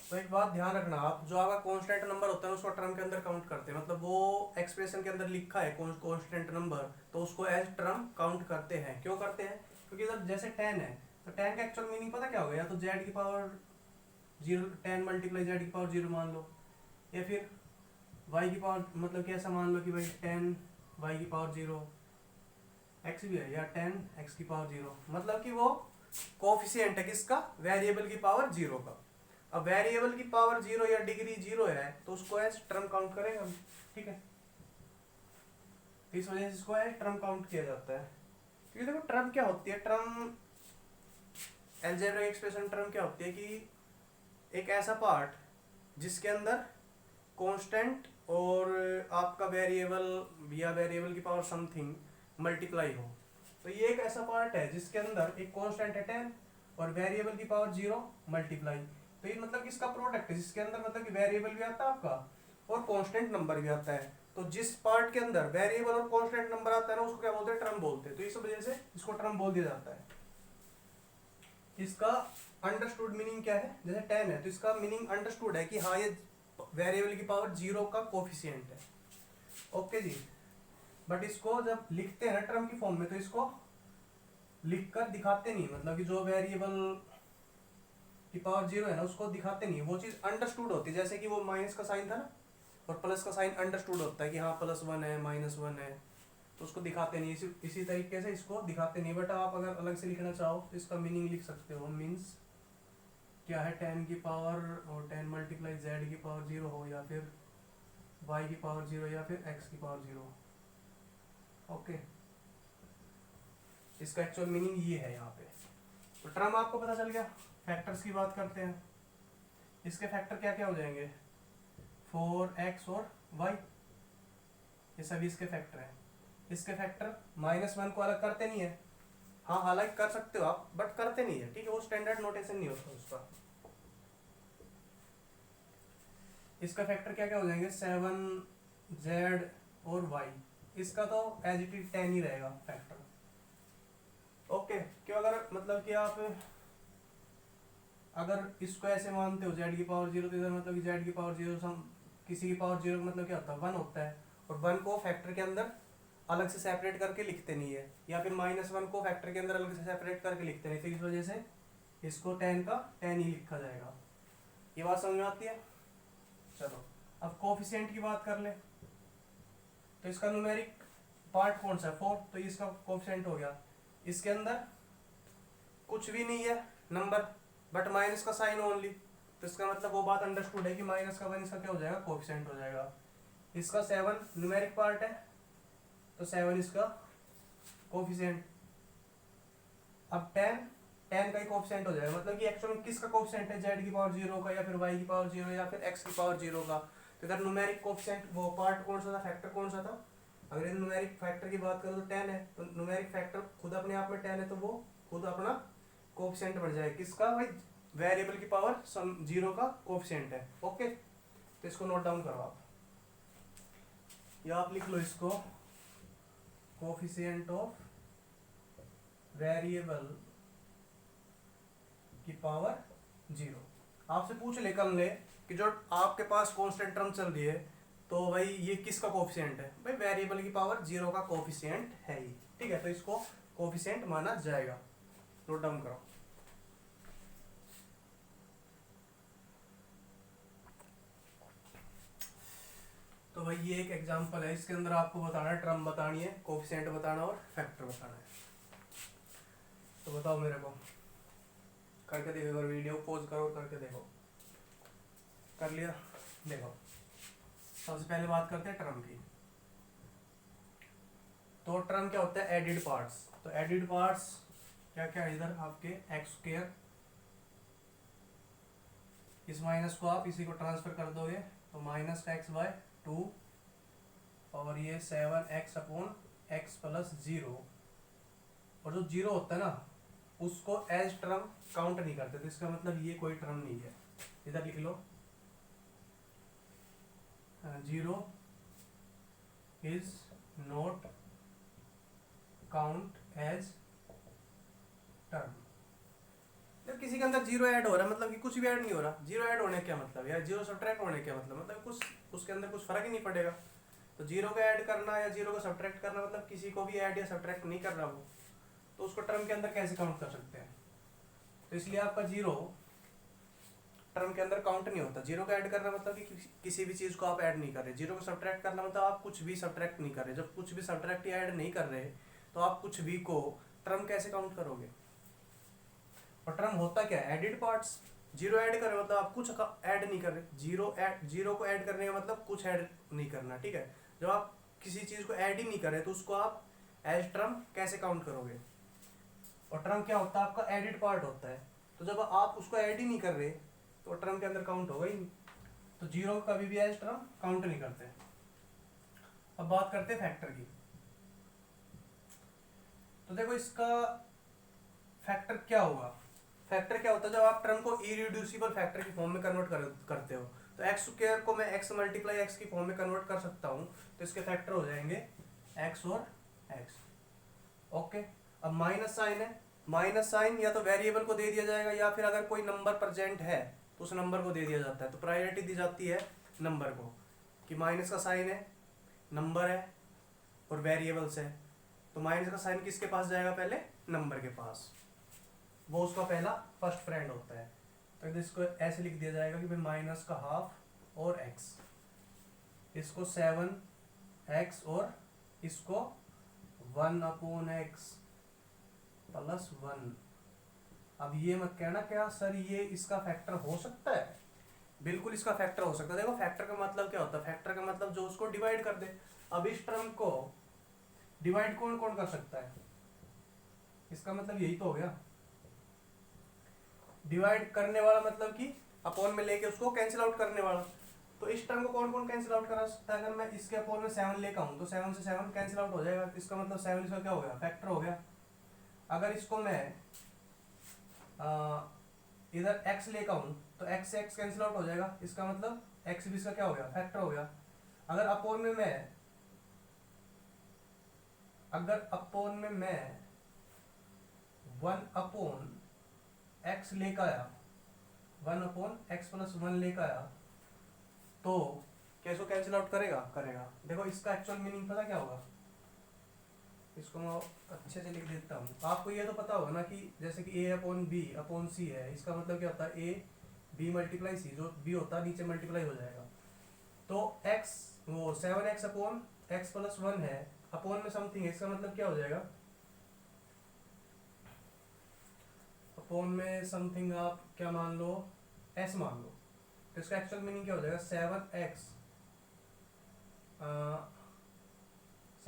तो एक बात ध्यान रखना, आप जो आपका कांस्टेंट नंबर होता है उसको टर्म के अंदर काउंट करते हैं, मतलब वो एक्सप्रेशन के अंदर लिखा है कांस्टेंट नंबर तो उसको एज टर्म काउंट करते हैं। क्यों करते हैं? क्योंकि जब जैसे 10 है तो 10 का एक्चुअल मीनिंग पता क्या होगा, या तो जेड की पावर 0, 10 मल्टीप्लाई जेड की पावर 0 मान लो, या फिर वाई की पावर मतलब कैसा मान लो कि भाई 10 वाई की पावर 0, एक्स भी है, या 10 एक्स की पावर 0, मतलब कि वो कोफिशिएंट है किसका, वेरिएबल की पावर 0 का। अब वेरिएबल की पावर 0 या डिग्री 0 है तो उसको एज टर्म काउंट करेंगे हम, ठीक है। इस वजह से इसको एज टर्म काउंट किया जाता है। क्योंकि देखो टर्म क्या होती है, टर्म अलजेब्रिक एक्सप्रेशन टर्म क्या होती है कि एक ऐसा पार्ट जिसके अंदर कांस्टेंट और आपका वेरिएबल या वेरिएबल की पावर समथिंग मल्टीप्लाई हो। तो ये एक ऐसा पार्ट है जिसके अंदर एक कांस्टेंट है 10 और वेरिएबल की पावर 0 मल्टीप्लाई, तो ये मतलब इसका प्रोडक्ट है जिसके अंदर मतलब कि वेरिएबल भी आता है आपका और कांस्टेंट नंबर भी आता है। तो जिस पार्ट के अंदर वेरिएबल और कांस्टेंट नंबर आता है ना उसको क्या बोलते हैं, टर्म बोलते हैं। तो इस वजह से इसको टर्म बोल दिया जाता है। इसका अंडरस्टूड मीनिंग क्या है, जैसे 10 है तो इसका मीनिंग अंडरस्टूड है कि हाँ ये वेरिएबल की पावर 0 का कोफिशिएंट है, ओके जी। बट इसको जब लिखते हैं ना टर्म की फॉर्म में तो इसको लिखकर दिखाते नहीं, मतलब कि जो वेरिएबल की पावर 0 है ना उसको दिखाते नहीं, वो चीज अंडरस्टूड होती है। जैसे कि वो माइनस का साइन था ना और प्लस का साइन अंडरस्टूड होता है कि हाँ +1 है -1 है, तो उसको दिखाते नहीं। इसी तरीके से इसको दिखाते नहीं। बट आप अगर अलग से लिखना चाहो तो इसका मीनिंग लिख सकते हो, मीन्स क्या है 10 की पावर और 10 मल्टीप्लाई जेड की पावर 0 हो, या फिर y की पावर 0, या फिर x की पावर 0, ओके। इसका एक्चुअल मीनिंग ये है यहाँ पे। तो टर्म आपको पता चल गया। फैक्टर्स की बात करते हैं। इसके फैक्टर क्या क्या हो जाएंगे, 4x और y, ये सभी इसके फैक्टर हैं। इसके फैक्टर -1 को अलग करते नहीं है, हाँ हालांकि कर सकते हो आप बट करते नहीं है, ठीक है, वो स्टैंडर्ड नोटेशन नहीं होता उसका। इसका फैक्टर क्या क्या हो जाएंगे, 7 z और y, इसका तो एज इट इज 10 ही रहेगा फैक्टर, ओके। क्यों, अगर मतलब कि आप अगर इसको ऐसे मानते हो z की पावर 0 तो इधर मतलब कि z की पावर 0 किसी की पावर 0 मतलब क्या होता है 1 होता है, और 1 को फैक्टर के अंदर अलग से सेपरेट करके लिखते नहीं है, या फिर -1 को फैक्टर के अंदर अलग से सेपरेट करके लिखते नहीं, तो इस वजह से इसको 10 का 10 ही लिखा जाएगा। ये बात समझ में आती है। चलो अब कोफिशिएंट की बात कर ले, तो इसका न्यूमेरिक पार्ट कौन सा है 4, तो इसका कोफिशिएंट हो गया। इसके अंदर कुछ भी नहीं है नंबर बट माइनस का साइन ओनली, तो इसका मतलब वो बात अंडरस्टूड है कि -1 इसका क्या हो जाएगा, कोफिशिएंट हो जाएगा। इसका 7 न्यूमेरिक पार्ट है तो 7 इसका कोफिशिएंट। अब 10 का ही कोफिशिएंट हो जाएगा, मतलब कि एक्चुअल में किसका कोफिशिएंट है, z की पावर 0 का, या फिर y की पावर 0, या फिर x की पावर 0 का। तो इधर न्यूमेरिक कोफिशिएंट वो पार्ट कौन सा था, फैक्टर कौन सा था। अगर इन न्यूमेरिक फैक्टर की बात करो तो 10 है, तो न्यूमेरिक फैक्टर खुद अपने आप में 10 है, तो वो खुद अपना कोफिशिएंट बढ़ जाएगा किसका, भाई वेरिएबल की पावर 0 का कोफिशिएंट है, ओके। तो इसको नोट डाउन करो आप, या आप लिख लो इसको, कोफिशिएंट ऑफ वेरिएबल की पावर 0। आपसे पूछ ले कल ने कि जो आपके पास कांस्टेंट टर्म चल रही है तो भाई ये किसका कोफिशिएंट है, भाई वेरिएबल की पावर 0 का कोफिशिएंट है ही, ठीक है, तो इसको कोफिशिएंट माना जाएगा। नोट डाउन करो। तो भाई ये एक एग्जांपल है, इसके अंदर आपको बताना है, टर्म बतानी है, कोफिशिएंट बताना और फैक्टर बताना है। तो बताओ मेरे को, करके देखो, अगर वीडियो पॉज करो करके देखो। कर लिया, देखो सबसे पहले बात करते हैं टर्म की। तो टर्म क्या होता है, एडिड पार्ट्स। तो एडिड पार्ट्स क्या क्या है, इधर आपके x², इस माइनस को आप इसी को ट्रांसफर कर दोगे तो -x/2, और ये 7x/x + 0, और जो 0 होता है ना उसको एज टर्म काउंट नहीं करते, तो इसका मतलब ये कोई टर्म नहीं है। इधर लिख लो zero is not count as term. जब किसी के अंदर जीरो ऐड हो रहा है मतलब कि कुछ भी ऐड नहीं हो रहा, जीरो ऐड होने क्या मतलब, या जीरो सब्ट्रैक्ट होने क्या मतलब कुछ उसके अंदर कुछ फर्क ही नहीं पड़ेगा। तो जीरो को ऐड करना या जीरो को सब्ट्रैक्ट करना मतलब किसी को भी ऐड या सब्ट्रैक्ट नहीं कर रहा वो, तो उसको टर्म के अंदर कैसे काउंट कर सकते हैं। तो इसलिए आपका जीरो टर्म के अंदर काउंट नहीं होता। जीरो को ऐड करना मतलब कि किसी भी चीज़ को आप ऐड नहीं कर रहे, जीरो को सब्ट्रैक्ट करना मतलब आप कुछ भी सब्ट्रैक्ट नहीं कर रहे। जब कुछ भी सब्ट्रैक्ट या ऐड नहीं कर रहे तो आप कुछ भी को टर्म कैसे काउंट करोगे। और टर्म होता क्या है, एडिड पार्ट्स। जीरो ऐड कर रहे मतलब आप कुछ ऐड नहीं कर रहे, जीरो को ऐड करने का मतलब कुछ ऐड नहीं करना, ठीक है। जब आप किसी चीज़ को ऐड ही नहीं कर रहे तो उसको आप एज टर्म कैसे काउंट करोगे। और टर्म क्या होता है, आपका एडिड पार्ट होता है। तो जब आप उसको ऐड ही नहीं कर रहे तो टर्म के अंदर काउंट होगा ही नहीं। तो जीरो कभी भी एज टर्म काउंट नहीं करते। अब बात करते हैं फैक्टर की। तो देखो इसका फैक्टर क्या होगा। फैक्टर क्या होता है, जब आप टर्म को इरिड्यूसिबल फैक्टर की फॉर्म में कन्वर्ट करते हो। तो एक्स स्क्वायर को मैं एक्स मल्टीप्लाई एक्स की फॉर्म में कन्वर्ट कर सकता हूँ, तो इसके फैक्टर हो जाएंगे एक्स और एक्स। ओके, अब माइनस साइन है, माइनस साइन या तो वेरिएबल को दे दिया जाएगा या फिर अगर कोई नंबर प्रेजेंट है तो उस नंबर को दे दिया जाता है। तो प्रायोरिटी दी जाती है नंबर को, कि माइनस का साइन है, नंबर है और वेरिएबल्स है। तो माइनस का साइन किसके पास जाएगा, पहले नंबर के पास, वो उसका पहला फर्स्ट फ्रेंड होता है। तो इसको ऐसे लिख दिया जाएगा कि भाई माइनस का हाफ और एक्स, इसको 7x और इसको 1/x प्लस 1। अब ये मत कहना क्या सर ये इसका फैक्टर हो सकता है, बिल्कुल इसका फैक्टर हो सकता है। देखो फैक्टर का मतलब क्या होता है, फैक्टर का मतलब जो उसको डिवाइड कर दे। अब इस टर्म को डिवाइड कौन कौन कर सकता है, इसका मतलब यही तो हो गया। डिवाइड करने वाला मतलब कि अपॉन में लेके उसको कैंसिल आउट करने वाला। तो इस टर्म को कौन कौन कैंसिल आउट करा सकता है, अगर मैं इसके अपॉन में 7 लेकर आऊँ तो 7 से 7 कैंसिल आउट हो जाएगा। इसका मतलब 7 इसका क्या हो गया, फैक्टर हो गया। अगर इसको मैं इधर x लेकर आऊँ तो x से x कैंसिल आउट हो जाएगा, इसका मतलब x भी इसका क्या हो गया, फैक्टर हो गया। अगर अपॉन में मैं 1/x लेकर आया, 1/x प्लस 1 लेकर आया, तो क्या इसको कैंसिल आउट करेगा। देखो इसका एक्चुअल मीनिंग पता क्या होगा, इसको मैं अच्छे से लिख देता हूँ। आपको ये तो पता होगा ना कि जैसे कि a/b/c है, इसका मतलब क्या होता है, a b मल्टीप्लाई c, जो b होता है नीचे मल्टीप्लाई हो जाएगा। तो x वो 7x/x प्लस 1 है, अपॉन में समथिंग है, इसका मतलब क्या हो जाएगा, अपॉन में समथिंग आप क्या मान लो, s मान लो। तो इसका एक्चुअल मीनिंग क्या हो जाएगा,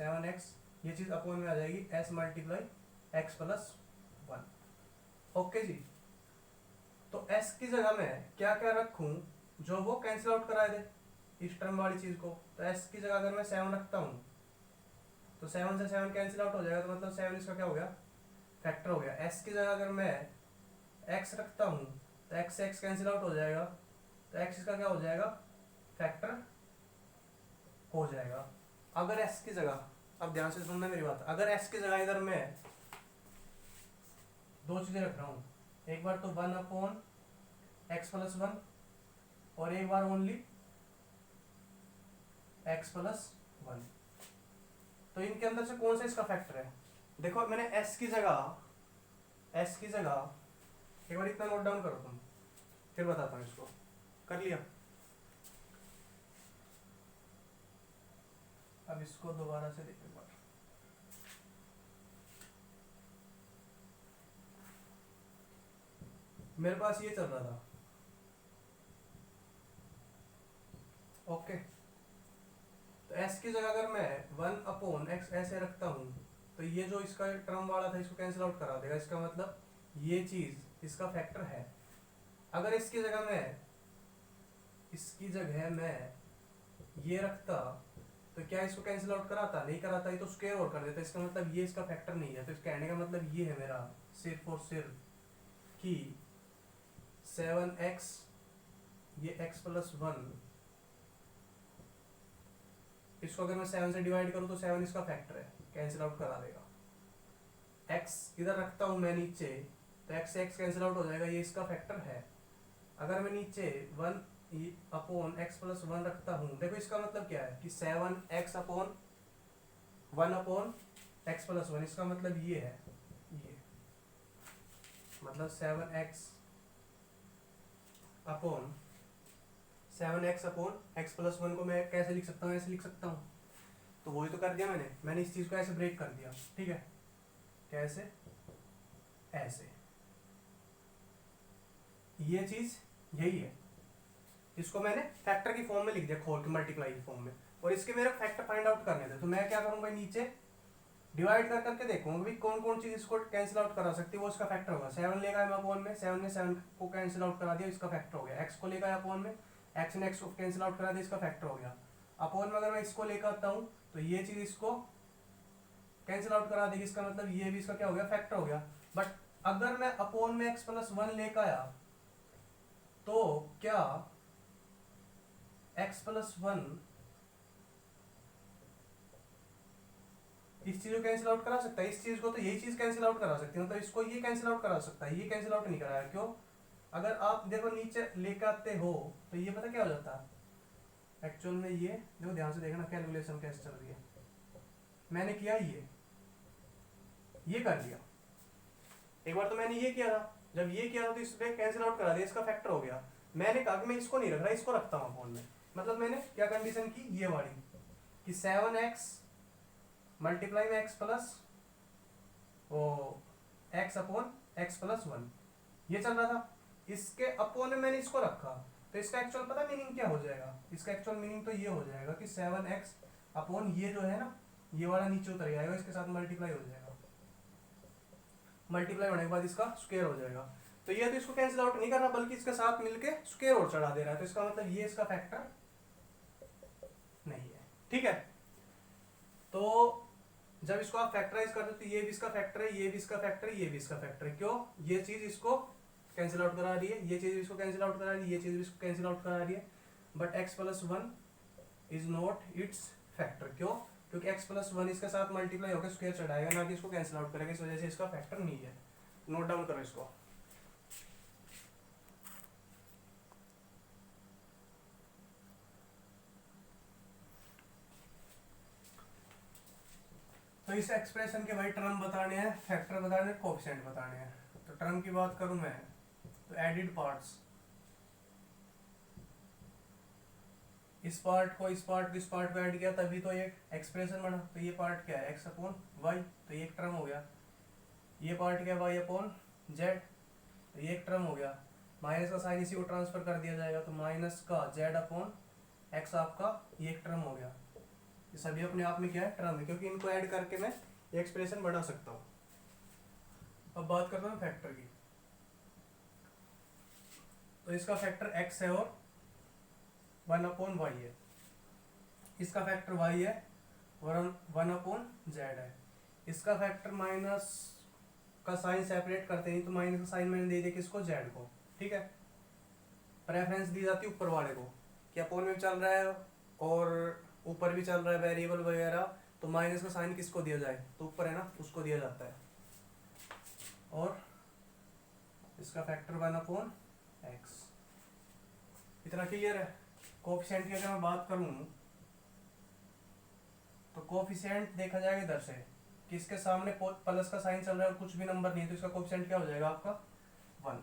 7x ये चीज अपॉन में आ जाएगी s multiply x plus 1। Okay जी, तो s की जगह मैं क्या क्या रखूं जो वो कैंसिल आउट करा दे इस टर्म वाली चीज को। तो s की जगह अगर मैं 7 रखता हूं तो 7 से 7 कैंसिल आउट हो जाएगा, तो मतलब 7 इसका क्या हो गया, फैक्टर हो गया। s की जगह अगर मैं x रखता हूं तो x से x कैंसिल आउट हो जाएगा, तो x इसका क्या हो जाएगा, फैक्टर हो जाएगा। अगर s की जगह, अब ध्यान से सुनना मेरी बात, अगर s की जगह इधर मैं दो चीजें रख रहा हूं, एक बार तो 1/x प्लस 1 और एक बार ओनली x प्लस 1, तो इनके अंदर से कौन सा इसका फैक्टर है। देखो मैंने s की जगह एक बार इतना नोट डाउन करो तुम, फिर बताता हूँ इसको। कर लिया, अब इसको दोबारा से देखो एक बार। मेरे पास ये चल रहा था, ओके। तो s की जगह अगर मैं 1/x ऐसे रखता हूँ तो ये जो इसका टर्म वाला था इसको कैंसिल आउट करा देगा, इसका मतलब ये चीज इसका फैक्टर है। अगर इसकी जगह मैं ये रखता तो क्या इसको कैंसिल आउट कराता, नहीं कराता, ये तो स्क्वायर और कर देता, इसका मतलब ये इसका फैक्टर नहीं है। तो इसका कहने का मतलब ये है मेरा सिर्फ और सिर्फ कि 7x ये x प्लस 1 इसको अगर मैं 7 से डिवाइड करूँ तो 7 इसका फैक्टर है, कैंसिल आउट करा देगा। x इधर रखता हूँ मैं नीचे, तो x से x कैंसिल आउट हो जाएगा, ये इसका फैक्टर है। अगर मैं नीचे 1 अपॉन x प्लस 1 रखता हूँ, देखो इसका मतलब क्या है कि 7x upon 1 upon x plus 1, इसका मतलब ये है, ये मतलब 7x अपॉन x प्लस 1 को मैं कैसे लिख सकता हूँ, ऐसे लिख सकता हूँ। तो वही तो कर दिया मैंने इस चीज को ऐसे ब्रेक कर दिया, ठीक है। कैसे? ऐसे, ये चीज यही है, इसको मैंने फैक्टर की फॉर्म में लिख दिया, खोल के मल्टीप्लाई की फॉर्म में, और इसके मेरे फैक्टर फाइंड आउट करने थे। तो मैं क्या करूंगा, नीचे डिवाइड कर करके देखूंगा भी कौन कौन चीज इसको कैंसिल आउट करा सकती है, वो इसका फैक्टर होगा। 7 लेगा है अपॉन में, 7 ने 7 को कैंसिल आउट करा दिया, इसका फैक्टर हो गया। x को लेगा है अपॉन में, x ने x को कैंसिल आउट करा दिया, इसका फैक्टर हो गया। अपॉन में अगर मैं इसको लेकर आता हूँ तो ये चीज इसको कैंसिल आउट करा देगी, इसका मतलब ये भी इसका क्या हो गया, फैक्टर हो गया। बट अगर मैं अपॉन में x प्लस 1 लेकर आया तो क्या x प्लस 1 इस चीज को कैंसिल आउट करा सकता है, इस चीज को तो यही चीज कैंसिल आउट करा सकती है, मतलब इसको ये कैंसिल आउट करा सकता है, ये कैंसिल आउट नहीं कराया। क्यों? अगर आप देखो नीचे लेकर आते हो तो ये पता क्या हो जाता है एक्चुअल में, ये देखो ध्यान से देखना कैलकुलेशन कैसे चल रही है। मैंने किया ये कर दिया, एक बार तो मैंने ये किया था, जब ये किया था तो इस पे कैंसिल आउट करा दिया, इसका फैक्टर हो गया। मैंने कहा कि मैं इसको नहीं रख रहा, इसको रखता हूँ फोन में, मतलब मैंने क्या कंडीशन की, ये वाली कि 7x मल्टीप्लाई में x plus O x upon x plus 1, ये चल रहा था। इसके अपॉन में मैंने इसको रखा, तो इसका एक्चुअल पता मीनिंग क्या हो जाएगा, इसका एक्चुअल मीनिंग तो ये हो जाएगा कि 7x अपॉन ये जो है ना, ये वाला नीचे उतर जाएगा, इसके साथ मल्टीप्लाई हो जाएगा, मल्टीप्लाई होने के बाद इसका स्क्वायर हो जाएगा। तो ये तो इसको कैंसिल आउट नहीं कर रहा, बल्कि इसके साथ मिलके स्क्वायर और चढ़ा दे रहा है, तो इसका मतलब ये इसका फैक्टर नहीं है, ठीक है। तो जब इसको आप फैक्टराइज करते हो तो ये भी इसका फैक्टर है, ये भी इसका फैक्टर है, ये भी इसका फैक्टर है। क्यों? ये चीज इसको कैंसिल आउट करा रही है, ये चीज इसको कैंसिल आउट करा रही है, ये चीज इसको कैंसिल आउट करा रही है, but x plus 1 is not it's factor. क्यों? क्योंकि x प्लस 1 इसके साथ मल्टीप्लाई होकर स्क्वायर चढ़ाएगा, ना कि इसको कैंसिल आउट करेगा, इस वजह से इसका फैक्टर नहीं है। नोट डाउन करो इसको। तो इस एक्सप्रेशन के भाई टर्म बताने हैं, फैक्टर बताने हैं, कोएफिशिएंट बताने हैं। तो टर्म की बात करूं मैं तो एडिड पार्ट्स, इस पार्ट को इस पार्ट को ऐड किया तभी तो ये एक्सप्रेशन बना। तो ये पार्ट क्या है, x अपॉन वाई, तो ये एक टर्म हो गया। ये पार्ट क्या है, y अपॉन जेड, तो ये एक टर्म हो गया। माइनस का साइन इसी को ट्रांसफर कर दिया जाएगा, तो माइनस का z अपॉन x आपका ये एक टर्म हो गया। ये सभी अपने आप में क्या है, टर्म है, क्योंकि इनको ऐड करके मैं ये एक्सप्रेशन बना सकता हूँ। अब बात करता हूँ फैक्टर की। तो इसका फैक्टर x है और 1 अपॉन वाई है, इसका फैक्टर y है और 1 अपॉन जेड है। इसका फैक्टर माइनस का साइन सेपरेट करते हैं, तो माइनस का साइन मैंने दे दिया किसको, जेड को, ठीक है। प्रेफरेंस दी जाती है ऊपर वाले को कि अपॉन में चल रहा है और ऊपर भी चल रहा है वेरिएबल वगैरह, तो माइनस का साइन किसको दिया जाए, तो ऊपर है ना, उसको दिया जाता है। और इसका फैक्टर 1 अपॉन एक्स, इतना क्लियर है। कोएफिशिएंट की अगर मैं बात करूं तो कोएफिशिएंट देखा जाएगा इधर से कि इसके सामने प्लस का साइन चल रहा है और कुछ भी नंबर नहीं है, तो इसका कोएफिशिएंट क्या हो जाएगा आपका 1।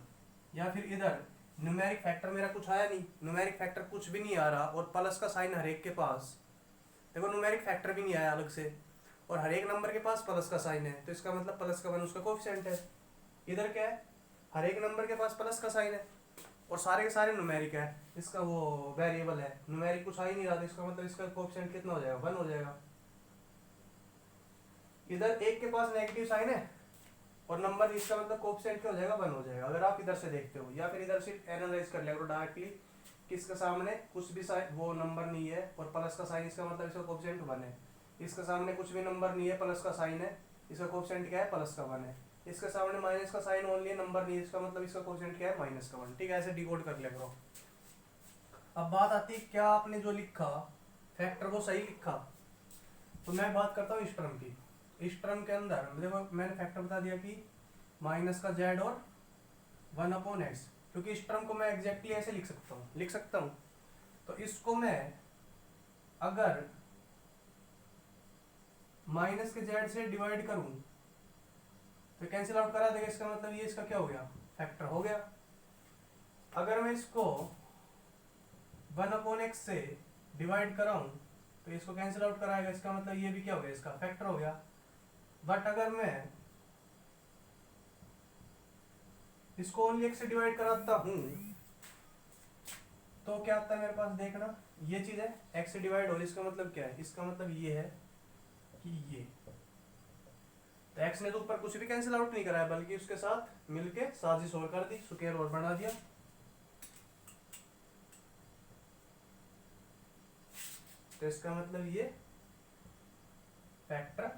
या फिर इधर न्यूमेरिक फैक्टर मेरा कुछ आया नहीं, न्यूमेरिक फैक्टर कुछ भी नहीं आ रहा और प्लस का साइन हर एक के पास, देखो न्यूमेरिक फैक्टर भी नहीं आया अलग से और हर एक नंबर के पास प्लस का साइन है, तो इसका मतलब प्लस का 1 उसका कोएफिशिएंट है। इधर क्या है, हर एक नंबर के पास प्लस का साइन है और सारे के सारे न्यूमेरिक है, इसका वो वेरिएबल है, न्यूमेरिक कुछ आ ही नहीं रहा, तो इसका मतलब इसका कोएफिशिएंट कितना हो जाएगा, 1 हो जाएगा। इधर एक के पास नेगेटिव साइन है और नंबर, इसका मतलब कोएफिशिएंट क्या हो जाएगा, 1 हो जाएगा, अगर आप इधर से देखते हो। या फिर इधर से एनालाइज कर लिया करो डायरेक्टली, किसके सामने कुछ भी साइन वो नंबर नहीं है और प्लस का साइन, इसका मतलब इसका कोएफिशिएंट 1 है। इसके सामने कुछ भी नंबर नहीं है, प्लस का साइन है, इसका कोएफिशिएंट क्या है, प्लस का 1 है। इसके सामने माइनस का साइन ओनली है, नंबर नहीं है, इसका मतलब इसका कोएफिशिएंट क्या है, माइनस का 1, ठीक है। ऐसे डिकोड कर लिया करो। अब बात आती है क्या आपने जो लिखा फैक्टर को सही लिखा। तो मैं बात करता हूँ इस टर्म की। इस टर्म के अंदर देखो मैंने फैक्टर बता दिया कि माइनस का जेड और 1/x, क्योंकि इस टर्म को मैं एग्जैक्टली ऐसे लिख सकता हूँ। तो इसको मैं अगर माइनस के जेड से डिवाइड करूं तो कैंसिल आउट करा देगा, इसका मतलब ये इसका क्या हो गया, फैक्टर हो गया। अगर मैं इसको 1/x से डिवाइड कराऊं तो इसको कैंसिल आउट कराएगा, इसका मतलब ये भी क्या हो गया, इसका फैक्टर हो गया। बट अगर मैं इसको ओनली x से डिवाइड कराता हूं तो क्या आता है मेरे पास, देखना ये चीज है x से डिवाइड हो, इसका मतलब क्या है, इसका मतलब ये है कि ये तो x ने तो ऊपर कुछ भी कैंसिल आउट नहीं कराया बल्कि उसके साथ मिलके साजिश और कर दी, स्क्वायर और बना दिया। तो इसका मतलब ये फैक्टर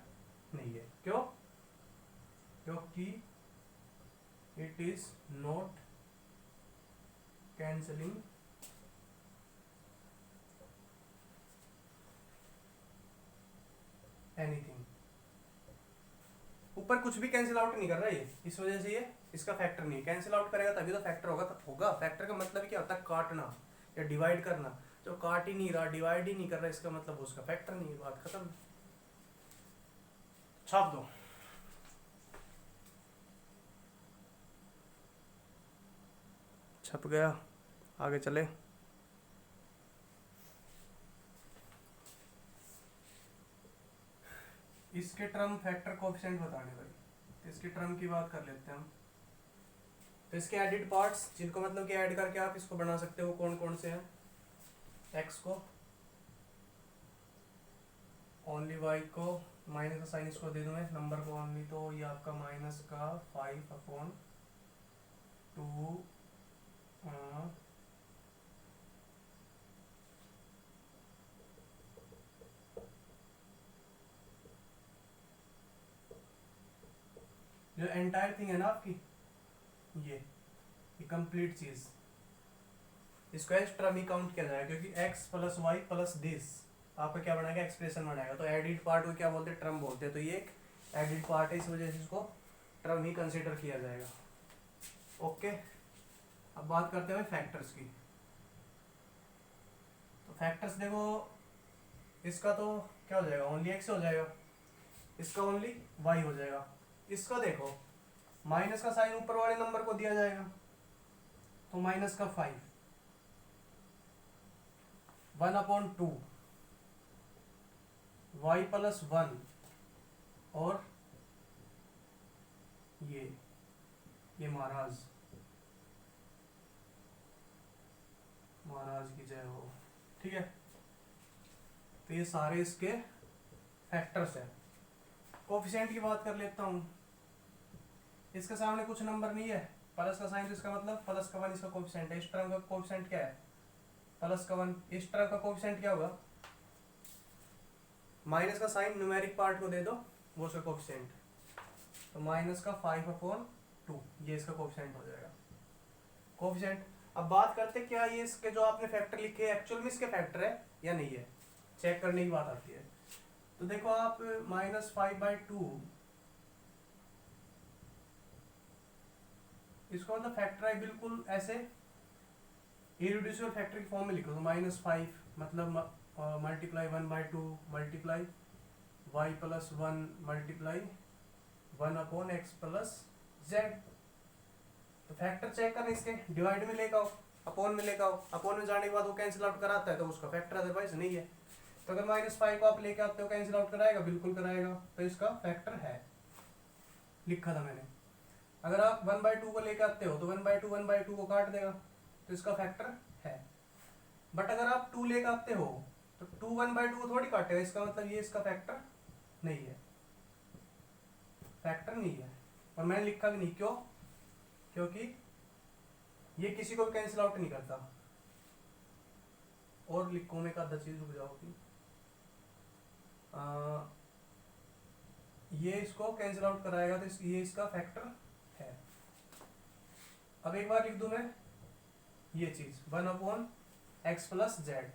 नहीं है। क्यों? क्योंकि it is not cancelling anything, ऊपर कुछ भी कैंसिल आउट नहीं कर रहा ये, इस वजह से ये इसका फैक्टर नहीं। कैंसिल आउट करेगा तभी तो फैक्टर होगा। फैक्टर का मतलब क्या होता है, काटना या डिवाइड करना। जो काट ही नहीं रहा, डिवाइड ही नहीं कर रहा, इसका मतलब उसका फैक्टर नहीं है। बात खत्म, छाप दो। छप गया, आगे चले। इसके टर्म फैक्टर कोएफिशिएंट बताने भाई, तो इसके टर्म की बात कर लेते हैं हम। तो इसके एडिड पार्ट्स जिनको मतलब कि ऐड करके आप इसको बना सकते हो, कौन कौन से हैं, एक्स को ओनली, वाई को माइनस का साइन इसको दे दूँ मैं, नंबर को ओनली, तो ये आपका माइनस का 5/2 जो एंटायर थिंग है ना आपकी, ये कंप्लीट चीज, इसको एज टर्म ही काउंट किया जाएगा, क्योंकि x plus Y plus this आपका क्या बनाएगा, एक्सप्रेशन बनाएगा। तो एडिड पार्ट को क्या बोलते हैं, टर्म बोलते हैं। तो ये एक एडिड पार्ट है, इस वजह से इसको टर्म ही कंसीडर किया जाएगा। ओके, अब बात करते हैं फैक्टर्स की। तो फैक्टर्स देखो, इसका तो क्या हो जाएगा, ओनली x हो जाएगा, इसका ओनली y हो जाएगा। इसका देखो माइनस का साइन ऊपर वाले नंबर को दिया जाएगा, तो माइनस का 5 1/2 y प्लस 1 और ये महाराज की जय हो। ठीक है, तो ये सारे इसके फैक्टर्स है। कोफिशिएंट की बात कर लेता हूं। इसके सामने कुछ नंबर नहीं है, प्लस का साइन, तो इसका मतलब प्लस का 1 इसका कोफिशिएंट है। इस टर्म का कोफिशिएंट क्या है, प्लस का 1। इस टर्म का कोफिशिएंट क्या होगा, माइनस का साइन न्यूमेरिक पार्ट को दे दो, वो उसका कोफिशिएंट, तो माइनस का 5/2 ये इसका कोफिशिएंट हो जाएगा। कोफिशिएंट। अब बात करते हैं क्या ये इसके जो आपने फैक्टर लिखे हैं एक्चुअल में इसके फैक्टर है या नहीं है, चेक करने की बात आती है। तो देखो आप -5/2 इसको मतलब फैक्टर है बिल्कुल ऐसे इरेड्यूसिबल फैक्टर की फॉर्म में लिखो। तो -5 मतलब multiply 1/2 multiply y plus 1 multiply 1/x plus z। तो फैक्टर चेक करना, इसके डिवाइड में लेकर आओ, अपॉन में लेकर आओ, अपॉन में जाने के बाद वो कैंसिल आउट कराता है तो उसका फैक्टर, अदरवाइज नहीं है। तो अगर -5 को आप लेके आते हो कैंसिल आउट कराएगा, बिल्कुल कराएगा, तो इसका फैक्टर है, लिखा था मैंने। अगर आप 1/2 को लेके आते हो तो 1/2 को काट देगा, तो इसका फैक्टर है। बट अगर आप 2 लेके आते हो तो 2 1/2 को थोड़ी काटेगा, इसका मतलब ये इसका फैक्टर नहीं है, फैक्टर नहीं है। और मैंने लिखा भी नहीं, क्यों, क्योंकि ये किसी को भी कैंसिल आउट नहीं करता। और लिखो में का चीज रुक जाओ कि ये इसको कैंसिल आउट कराएगा, तो ये इसका फैक्टर है। अब एक बार लिख दूं मैं ये चीज 1/x प्लस जेड,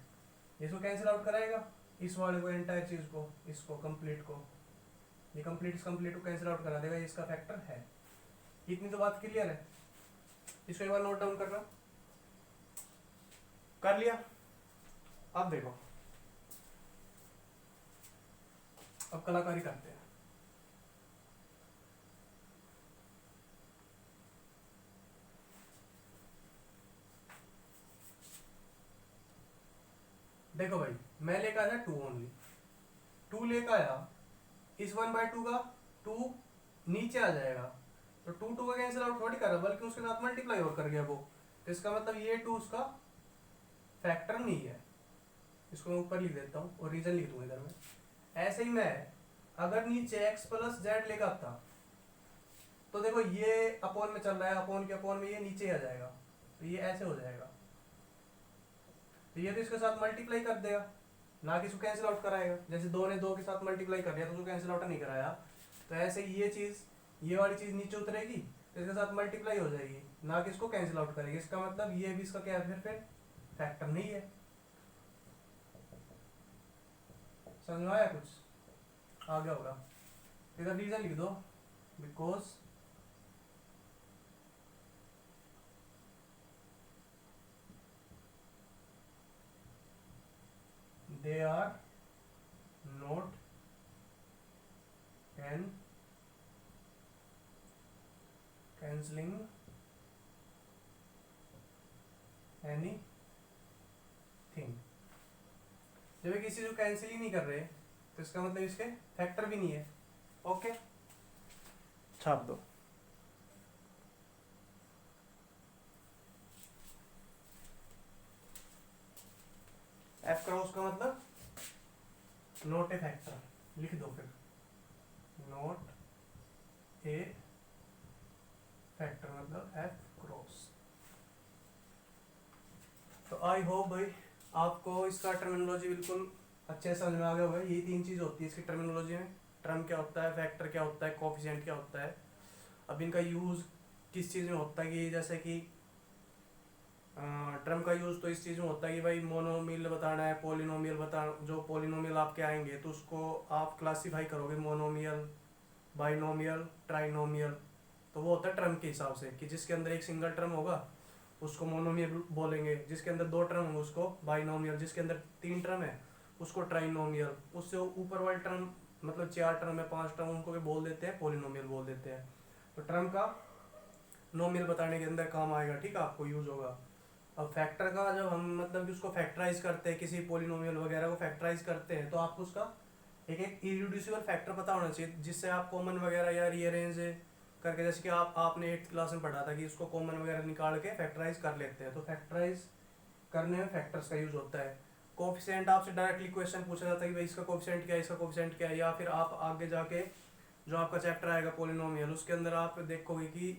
इसको कैंसिल आउट कराएगा, इस वाले को, एंटायर चीज को, इसको कंप्लीट को, ये कंप्लीट इस कंप्लीट को कैंसिल आउट करा देगा, ये इसका फैक्टर है। इतनी तो बात क्लियर है। इसको एक बार नोट डाउन करना, कर लिया। अब देखो, अब कलाकारी करते हैं। देखो भाई, मैं लेकर आया 2 ओनली, 2 लेकर आया, इस 1/2 का 2 नीचे आ जाएगा, तो 2 का कैंसिल आउट थोड़ी कर रहा, बल्कि उसके साथ मल्टीप्लाई और कर गया वो, तो इसका मतलब ये 2 उसका फैक्टर नहीं है। इसको मैं ऊपर लिख देता हूँ और रीजन लिख दूंगा इधर में। ऐसे ही मैं अगर नीचे x + z लेगा था, तो देखो ये अपॉन में चल रहा है, अपॉन के अपॉन में ये नीचे आ जाएगा, तो ये ऐसे हो जाएगा, तो ये तो इसके साथ मल्टीप्लाई कर देगा, ना कि इसको कैंसिल आउट कराएगा। जैसे 2 ने 2 के साथ मल्टीप्लाई कर दिया तो उसको कैंसिल आउट नहीं कराया, तो ऐसे ये चीज, ये वाली चीज नीचे उतरेगी तो इसके साथ मल्टीप्लाई हो जाएगी, ना कि इसको कैंसिल आउट करेगी। इसका मतलब ये भी इसका क्या है, फिर फैक्टर नहीं है। समझ में आया, कुछ आ गया होगा। इधर रीजन लिख दो, because they are not cancelling anything। जब ये किसी को कैंसिल ही नहीं कर रहे तो इसका मतलब इसके फैक्टर भी नहीं है। ओके, छाप दो। एफ क्रॉस का मतलब नॉट ए फैक्टर, लिख दो फिर, नॉट ए फैक्टर मतलब एफ क्रॉस। तो आई होप भाई आपको इसका टर्मिनोलॉजी बिल्कुल अच्छे से समझ में आ गया होगा। ये 3 चीज़ होती है इसकी टर्मिनोलॉजी में, टर्म क्या होता है, फैक्टर क्या होता है, कोफिशिएंट क्या होता है। अब इनका यूज़ किस चीज़ में होता है, कि जैसे कि टर्म का यूज़ तो इस चीज़ में होता है कि भाई मोनोमियल बताना है, पोलिनोमियल बताना, जो पोलिनोमियल आपके आएंगे तो उसको आप क्लासीफाई करोगे मोनोमियल, बाइनोमियल, ट्राइनोमियल। तो वो होता है टर्म के हिसाब से, कि जिसके अंदर एक सिंगल टर्म होगा उसको मोनोमियल बोलेंगे, जिसके अंदर 2 टर्म होंगे उसको बाइनोमियल, जिसके अंदर 3 टर्म है उसको ट्राइनोमियल, उससे ऊपर वाले टर्म मतलब 4 टर्म है, 5 टर्म, उनको भी बोल देते हैं पोलिनोमियल बोल देते हैं। तो टर्म का नोमियल बताने के अंदर काम आएगा, ठीक है, आपको यूज होगा। अब फैक्टर का जब हम मतलब कि उसको फैक्टराइज करते हैं, किसी पोलिनोमियल वगैरह को फैक्टराइज करते हैं, तो आपको उसका एक इररिड्यूसिबल फैक्टर पता होना चाहिए, जिससे आप कॉमन वगैरह या रीअरेंज करके, जैसे कि आपने 8th क्लास में पढ़ा था कि उसको कॉमन वगैरह निकाल के फैक्टराइज कर लेते हैं। तो फैक्टराइज करने में फैक्टर्स का यूज होता है। कोफिशिएंट आपसे डायरेक्टली क्वेश्चन पूछा जाता है कि भाई इसका कोफिशिएंट क्या है, इसका कोफिशिएंट क्या है, या फिर आप आगे जाके जो आपका चैप्टर आएगा पोलिनोमियल, उसके अंदर आप देखोगे कि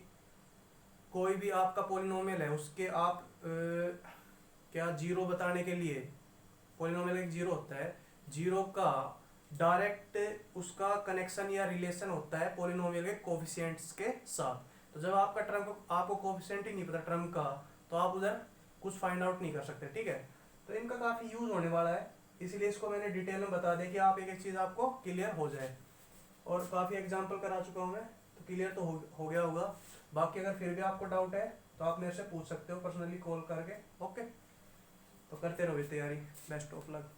कोई भी आपका पोलिनोमियल है उसके आप क्या जीरो बताने के लिए, पोलिनोमियल एक जीरो होता है, जीरो का डायरेक्ट उसका कनेक्शन या रिलेशन होता है पोलिनोमियल के कोफिशिएंट्स के साथ। तो जब आपका टर्म को आपको कोफिशिएंट ही नहीं पता टर्म का, तो आप उधर कुछ फाइंड आउट नहीं कर सकते, ठीक है। तो इनका काफ़ी यूज़ होने वाला है, इसीलिए इसको मैंने डिटेल में बता दिया कि आप एक एक चीज़ आपको क्लियर हो जाए। और काफ़ी एग्जाम्पल करा चुका हूँ मैं, तो क्लियर तो हो गया होगा। बाकी अगर फिर भी आपको डाउट है तो आप मेरे से पूछ सकते हो पर्सनली कॉल करके। ओके, तो करते रहो तैयारी। Best of luck.